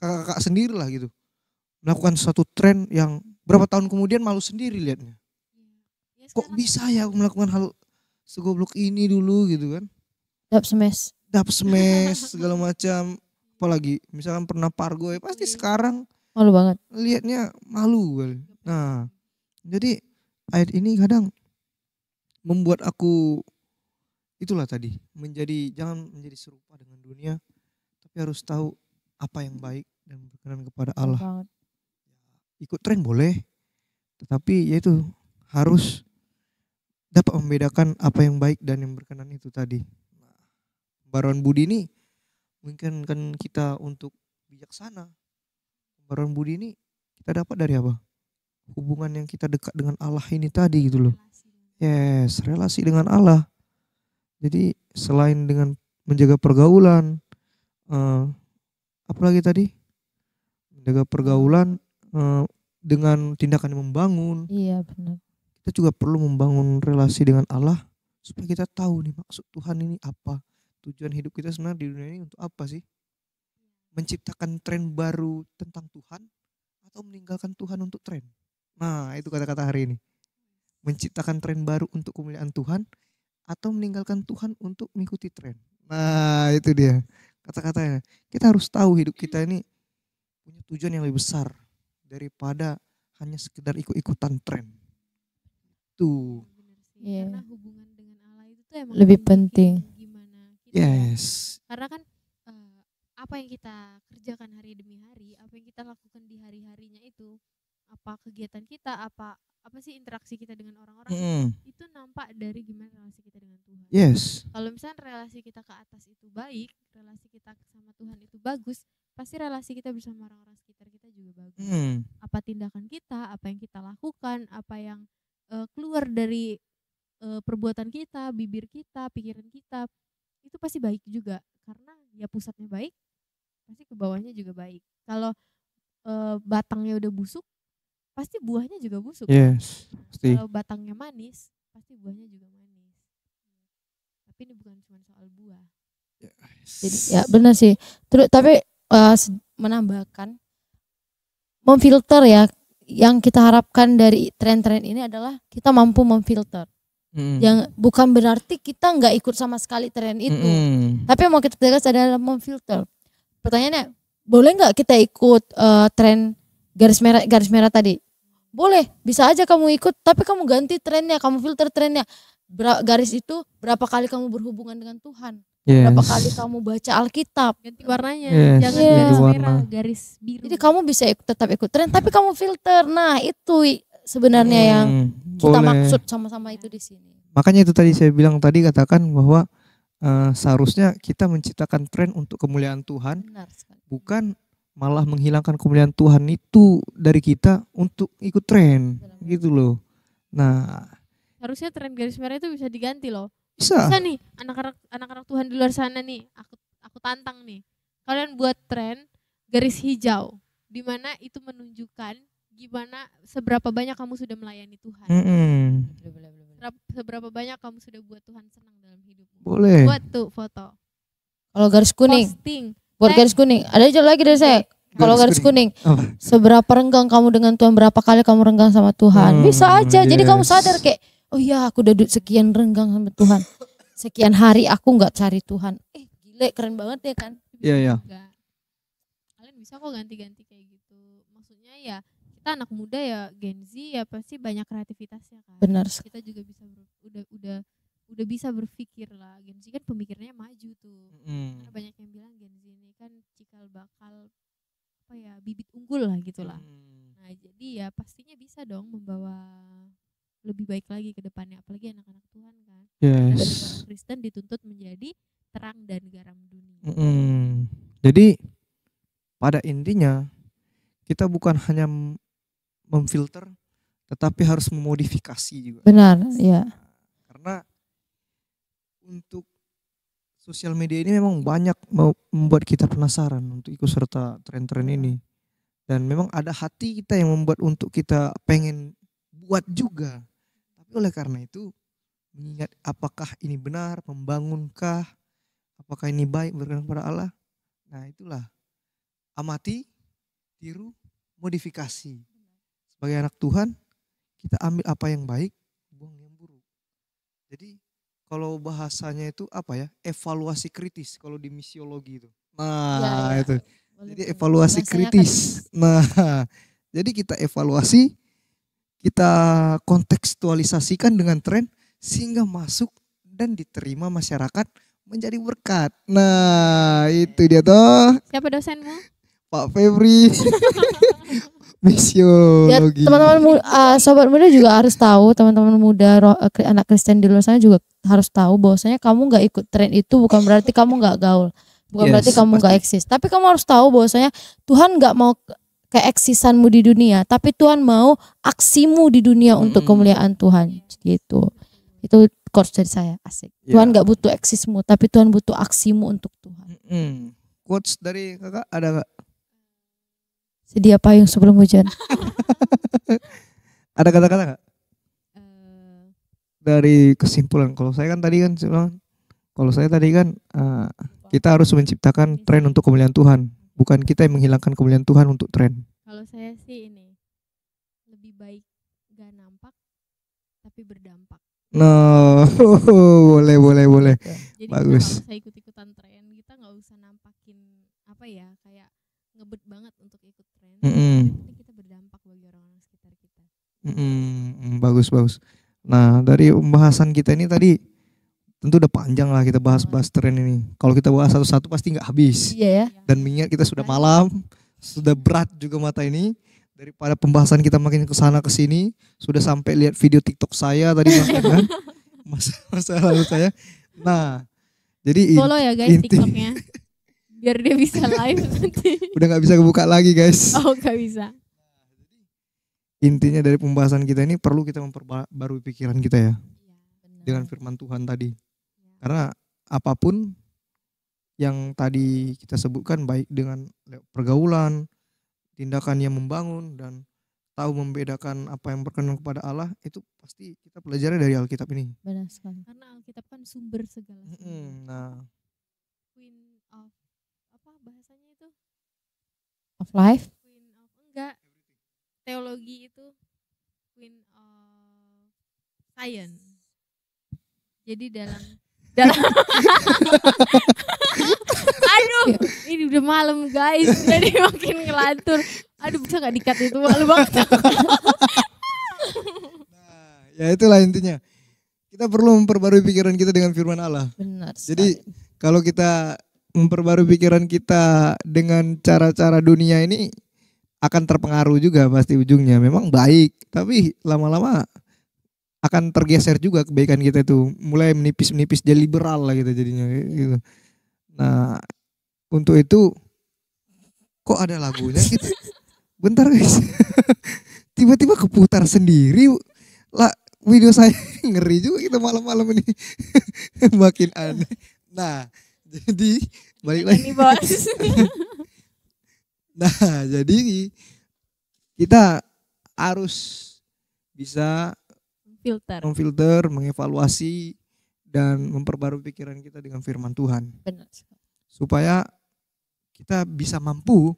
[SPEAKER 2] kakak-kakak sendiri lah gitu melakukan suatu tren yang berapa tahun kemudian malu sendiri liatnya. Kok bisa ya aku melakukan hal segoblok ini dulu gitu kan? Dap smash segala macam. Apalagi misalkan pernah pargoy, pasti sekarang
[SPEAKER 1] malu banget.
[SPEAKER 2] Lihatnya malu kali. Nah, jadi ayat ini kadang membuat aku itulah tadi, jangan menjadi serupa dengan dunia, tapi harus tahu apa yang baik dan berkenan kepada Allah. Ikut tren boleh, tetapi yaitu harus dapat membedakan apa yang baik dan yang berkenan itu tadi. Pembaruan budi ini mungkin kan kita untuk bijaksana. Pembaruan budi ini kita dapat dari apa? Hubungan yang kita dekat dengan Allah ini tadi gitu loh. Yes, relasi dengan Allah. Jadi selain dengan menjaga pergaulan, apalagi tadi? Menjaga pergaulan dengan tindakan yang membangun.
[SPEAKER 1] Iya benar.
[SPEAKER 2] Kita juga perlu membangun relasi dengan Allah supaya kita tahu nih maksud Tuhan ini apa. Tujuan hidup kita sebenarnya di dunia ini untuk apa sih? Menciptakan tren baru tentang Tuhan atau meninggalkan Tuhan untuk tren? Nah, itu kata-kata hari ini. Menciptakan tren baru untuk kemuliaan Tuhan atau meninggalkan Tuhan untuk mengikuti tren. Nah, itu dia kata-katanya. Kita harus tahu hidup kita ini punya tujuan yang lebih besar daripada hanya sekedar ikut-ikutan tren. Tuh.
[SPEAKER 3] Yeah. Karena hubungan dengan Allah itu tuh emang
[SPEAKER 1] lebih penting.
[SPEAKER 3] Gimana kita
[SPEAKER 2] yes.
[SPEAKER 3] Karena kan apa yang kita kerjakan hari demi hari, apa yang kita lakukan di hari-harinya itu, apa kegiatan kita, apa sih interaksi kita dengan orang-orang, itu nampak dari gimana relasi kita dengan Tuhan.
[SPEAKER 2] Yes.
[SPEAKER 3] Kalau misalnya relasi kita ke atas itu baik, relasi kita sama Tuhan itu bagus, pasti relasi kita bersama orang-orang sekitar kita juga bagus. Apa tindakan kita, apa yang kita lakukan, apa yang keluar dari perbuatan kita, bibir kita, pikiran kita, itu pasti baik juga. Karena ya pusatnya baik, pasti ke bawahnya juga baik. Kalau batangnya udah busuk, pasti buahnya juga busuk.
[SPEAKER 2] Yes. Pasti.
[SPEAKER 3] Kalau batangnya manis, pasti buahnya juga manis. Tapi ini bukan cuma soal buah.
[SPEAKER 1] Jadi ya benar sih. Terus tapi menambahkan memfilter ya. Yang kita harapkan dari tren-tren ini adalah kita mampu memfilter. Yang bukan berarti kita nggak ikut sama sekali tren itu. Tapi yang mau kita tegas adalah memfilter. Pertanyaannya, boleh nggak kita ikut tren garis merah tadi? Boleh, bisa aja kamu ikut, tapi kamu ganti trennya, kamu filter trennya. Garis itu berapa kali kamu berhubungan dengan Tuhan? Berapa kali kamu baca Alkitab?
[SPEAKER 3] Ganti warnanya, jangan garis merah, garis biru.
[SPEAKER 1] Jadi kamu bisa tetap ikut tren, tapi kamu filter. Nah itu sebenarnya yang kita maksud sama-sama itu di sini.
[SPEAKER 2] Makanya itu tadi saya bilang tadi, katakan bahwa seharusnya kita menciptakan tren untuk kemuliaan Tuhan.
[SPEAKER 1] Benar sekali.
[SPEAKER 2] Bukan malah menghilangkan kemuliaan Tuhan itu dari kita untuk ikut tren. Gitu loh. Nah,
[SPEAKER 3] harusnya tren garis merah itu bisa diganti loh.
[SPEAKER 2] Bisa
[SPEAKER 3] nih anak-anak Tuhan di luar sana nih, aku tantang nih. Kalian buat tren garis hijau, di mana itu menunjukkan gimana seberapa banyak kamu sudah melayani Tuhan. Seberapa banyak kamu sudah buat Tuhan senang dalam hidupmu.
[SPEAKER 2] Boleh.
[SPEAKER 3] Buat tuh foto.
[SPEAKER 1] Kalau garis kuning,
[SPEAKER 3] posting.
[SPEAKER 1] Buat garis kuning. Ada aja lagi dari saya. Kalau garis kuning, seberapa renggang kamu dengan Tuhan, berapa kali kamu renggang sama Tuhan. Bisa aja. Jadi kamu sadar kayak, oh iya aku udah sekian renggang sama Tuhan. Sekian hari aku gak cari Tuhan. Gile, keren banget ya kan.
[SPEAKER 2] Iya.
[SPEAKER 3] Kalian bisa kok ganti-ganti kayak gitu. Maksudnya ya kita anak muda ya, Gen Z ya pasti banyak kreativitasnya kan.
[SPEAKER 1] Benar.
[SPEAKER 3] Kita juga bisa udah bisa berpikir lah. Gen Z kan pemikirannya maju tuh. Karena banyak yang bilang Gen Z ini kan cikal bakal bibit unggul lah gitulah. Nah jadi ya pastinya bisa dong membawa lebih baik lagi ke depannya, apalagi anak-anak Tuhan kan. Yes. Orang Kristen dituntut menjadi terang dan garam dunia.
[SPEAKER 2] Jadi pada intinya kita bukan hanya memfilter, tetapi harus memodifikasi juga.
[SPEAKER 1] Benar, ya.
[SPEAKER 2] Karena untuk sosial media ini memang banyak membuat kita penasaran untuk ikut serta tren-tren ini. Dan memang ada hati kita yang membuat untuk kita pengen buat juga. Tapi oleh karena itu, mengingat apakah ini benar, membangunkah, apakah ini baik berkenan kepada Allah. Nah itulah, amati, tiru, modifikasi. Sebagai anak Tuhan, kita ambil apa yang baik, buang yang buruk. Jadi kalau bahasanya itu evaluasi kritis kalau di misiologi itu. Nah itu. Jadi evaluasi kritis. Nah jadi kita evaluasi, kita kontekstualisasikan dengan tren sehingga masuk dan diterima masyarakat menjadi berkat. Nah itu dia toh.
[SPEAKER 3] Siapa dosenmu?
[SPEAKER 2] Pak Febri. Misiologi.
[SPEAKER 1] Ya, teman-teman sobat muda juga harus tahu, teman-teman muda anak Kristen di luar sana juga harus tahu bahwasanya kamu nggak ikut tren itu bukan berarti kamu nggak gaul, bukan berarti kamu nggak eksis. Tapi kamu harus tahu bahwasanya Tuhan nggak mau keeksisanmu di dunia, tapi Tuhan mau aksimu di dunia untuk kemuliaan Tuhan. Gitu. Itu quotes dari saya, asik. Tuhan nggak butuh eksismu, tapi Tuhan butuh aksimu untuk Tuhan.
[SPEAKER 2] Quotes dari kakak ada nggak?
[SPEAKER 1] Sedia payung sebelum hujan.
[SPEAKER 2] Ada kata-kata nggak? Dari kesimpulan, kalau saya tadi kan kita harus menciptakan tren untuk kemuliaan Tuhan, bukan kita yang menghilangkan kemuliaan Tuhan untuk tren.
[SPEAKER 3] Kalau saya sih ini lebih baik gak nampak tapi berdampak.
[SPEAKER 2] No, boleh.
[SPEAKER 3] Jadi
[SPEAKER 2] bagus.
[SPEAKER 3] Kita gak usah ikut-ikutan tren, kita gak usah nampakin kayak ngebet banget untuk ikut tren. Kita berdampak bagi orang-orang sekitar kita.
[SPEAKER 2] Bagus. Nah dari pembahasan kita ini tadi tentu udah panjang lah kita bahas tren ini. Kalau kita bahas satu-satu pasti nggak habis.
[SPEAKER 1] Iya.
[SPEAKER 2] Dan mengingat kita sudah malam, sudah berat juga mata ini. Daripada pembahasan kita makin kesana kesini, sudah sampai lihat video TikTok saya tadi kan, masa lalu saya. Nah, jadi
[SPEAKER 3] follow ya guys TikToknya, biar dia bisa live nanti.
[SPEAKER 2] Udah nggak bisa kebuka lagi guys.
[SPEAKER 3] Oh nggak bisa.
[SPEAKER 2] Intinya dari pembahasan kita ini perlu kita memperbarui pikiran kita ya. Dengan firman Tuhan tadi. Karena apapun yang tadi kita sebutkan, baik dengan pergaulan, tindakan yang membangun, dan tahu membedakan apa yang berkenan kepada Allah, itu pasti kita pelajari dari Alkitab ini.
[SPEAKER 1] Benar sekali.
[SPEAKER 3] Karena Alkitab kan sumber segala sesuatu.
[SPEAKER 2] Nah,
[SPEAKER 3] Queen of bahasanya itu?
[SPEAKER 1] Of life?
[SPEAKER 3] Queen of enggak. teologi itu Queen of Science. Jadi dalam aduh, ini udah malam guys, jadi makin ngelantur. Aduh, bisa gak di-cut itu, malu banget.
[SPEAKER 2] Nah, ya itulah intinya. Kita perlu memperbarui pikiran kita dengan firman Allah.
[SPEAKER 1] Benar.
[SPEAKER 2] Jadi kalau kita memperbarui pikiran kita dengan cara-cara dunia ini akan terpengaruh juga pasti ujungnya. Memang baik, tapi lama-lama akan tergeser juga kebaikan kita itu, mulai menipis-menipis jadi liberal lah gitu jadinya gitu. Nah, untuk itu kok ada lagunya gitu. Bentar guys. Tiba-tiba keputar sendiri lah video saya. Ngeri juga kita malam-malam ini. Makin aneh. Nah, jadi balik lagi. Nah, jadi kita harus bisa memfilter, mengevaluasi dan memperbarui pikiran kita dengan firman Tuhan.
[SPEAKER 1] Benar.
[SPEAKER 2] Supaya kita bisa mampu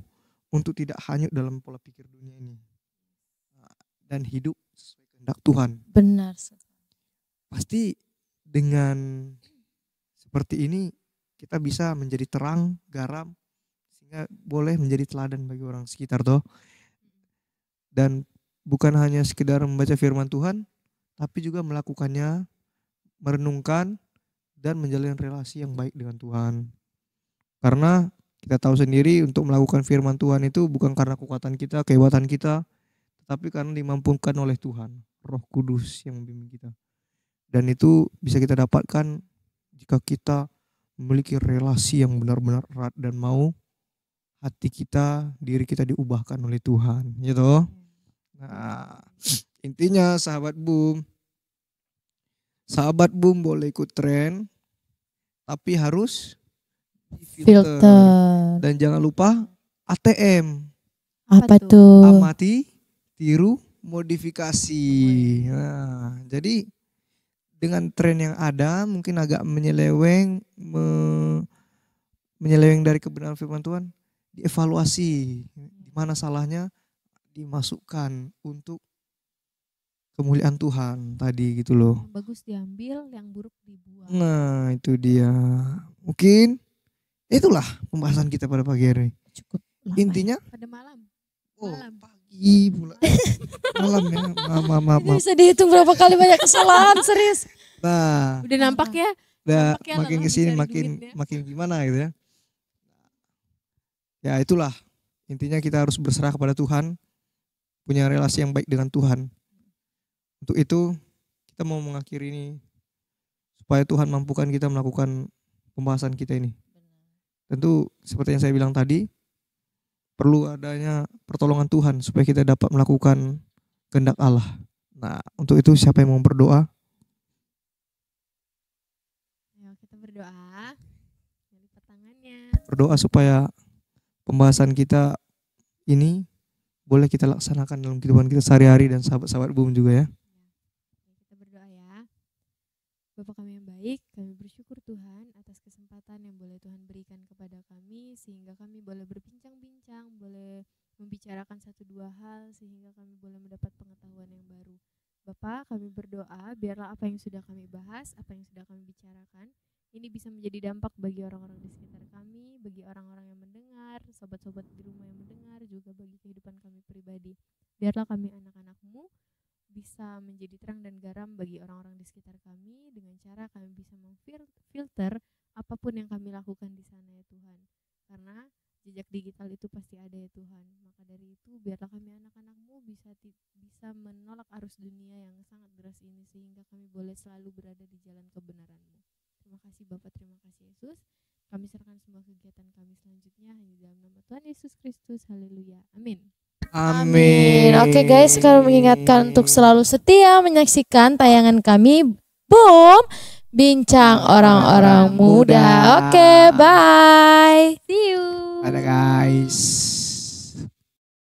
[SPEAKER 2] untuk tidak hanyut dalam pola pikir dunia ini dan hidup sesuai kehendak Tuhan.
[SPEAKER 1] Benar.
[SPEAKER 2] Pasti dengan seperti ini kita bisa menjadi terang, garam, sehingga boleh menjadi teladan bagi orang sekitar toh. Dan bukan hanya sekedar membaca firman Tuhan, tapi juga melakukannya, merenungkan, dan menjalin relasi yang baik dengan Tuhan. Karena kita tahu sendiri untuk melakukan firman Tuhan itu bukan karena kekuatan kita, kehebatan kita, tapi karena dimampukan oleh Tuhan, Roh Kudus yang membimbing kita. Dan itu bisa kita dapatkan jika kita memiliki relasi yang benar-benar erat dan mau hati kita, diri kita diubahkan oleh Tuhan, gitu. Nah, intinya sahabat boom boleh ikut tren, tapi harus filter. Dan jangan lupa ATM.
[SPEAKER 1] Apa tuh?
[SPEAKER 2] Amati, tiru, modifikasi. Nah, jadi dengan tren yang ada mungkin agak menyeleweng dari kebenaran firman Tuhan, dievaluasi di mana salahnya, dimasukkan untuk kemuliaan Tuhan tadi gitu loh.
[SPEAKER 3] Yang bagus diambil, yang buruk dibuang.
[SPEAKER 2] Nah, itu dia. Mungkin itulah pembahasan kita pada pagi hari.
[SPEAKER 1] Cukup lama.
[SPEAKER 2] Intinya
[SPEAKER 3] Pada malam.
[SPEAKER 2] Oh, pagi pula. Malam ya. Maaf.
[SPEAKER 1] Bisa dihitung berapa kali banyak kesalahan, serius.
[SPEAKER 2] Nah,
[SPEAKER 3] Udah nampak ya?
[SPEAKER 2] udah
[SPEAKER 3] Nampaknya
[SPEAKER 2] makin
[SPEAKER 3] lelah
[SPEAKER 2] kesini
[SPEAKER 3] mencari duitnya.
[SPEAKER 2] makin gimana gitu ya. Ya itulah. Intinya kita harus berserah kepada Tuhan, punya relasi yang baik dengan Tuhan. Untuk itu kita mau mengakhiri ini supaya Tuhan mampukan kita melakukan pembahasan kita ini. Tentu seperti yang saya bilang tadi, perlu adanya pertolongan Tuhan supaya kita dapat melakukan kehendak Allah. Nah, untuk itu siapa yang mau berdoa?
[SPEAKER 3] Ayo kita berdoa. Lipat tangannya.
[SPEAKER 2] Berdoa supaya pembahasan kita ini boleh kita laksanakan dalam kehidupan kita sehari-hari dan sahabat-sahabat boom juga ya.
[SPEAKER 3] Kita berdoa ya. Bapa kami yang baik, kami bersyukur Tuhan atas kesempatan yang boleh Tuhan berikan kepada kami sehingga kami boleh berbincang-bincang, boleh membicarakan satu dua hal sehingga kami boleh mendapat pengetahuan yang baru. Bapa, kami berdoa biarlah apa yang sudah kami bahas, apa yang sudah kami bicarakan, ini bisa menjadi dampak bagi orang-orang di sekitar kami, bagi orang-orang yang mendengar, sobat-sobat di rumah yang mendengar, juga bagi kehidupan kami pribadi. Biarlah kami anak-anak-Mu bisa menjadi terang dan garam bagi orang-orang di sekitar kami dengan cara kami bisa memfilter apapun yang kami lakukan di sana ya Tuhan. Karena jejak digital itu pasti ada ya Tuhan. Maka dari itu biarlah kami anak-anak-Mu bisa menolak arus dunia yang sangat deras ini sehingga kami boleh selalu berada di jalan kebenaran-Mu. Terima kasih Bapak, terima kasih Yesus. Kami serahkan semua kegiatan kami selanjutnya hanya dalam nama Tuhan Yesus Kristus. Haleluya. Amin.
[SPEAKER 1] Amin. Oke guys, sekarang mengingatkan untuk selalu setia menyaksikan tayangan kami Boom Bincang Orang-orang Muda. Oke, bye.
[SPEAKER 3] See you.
[SPEAKER 2] Ada guys.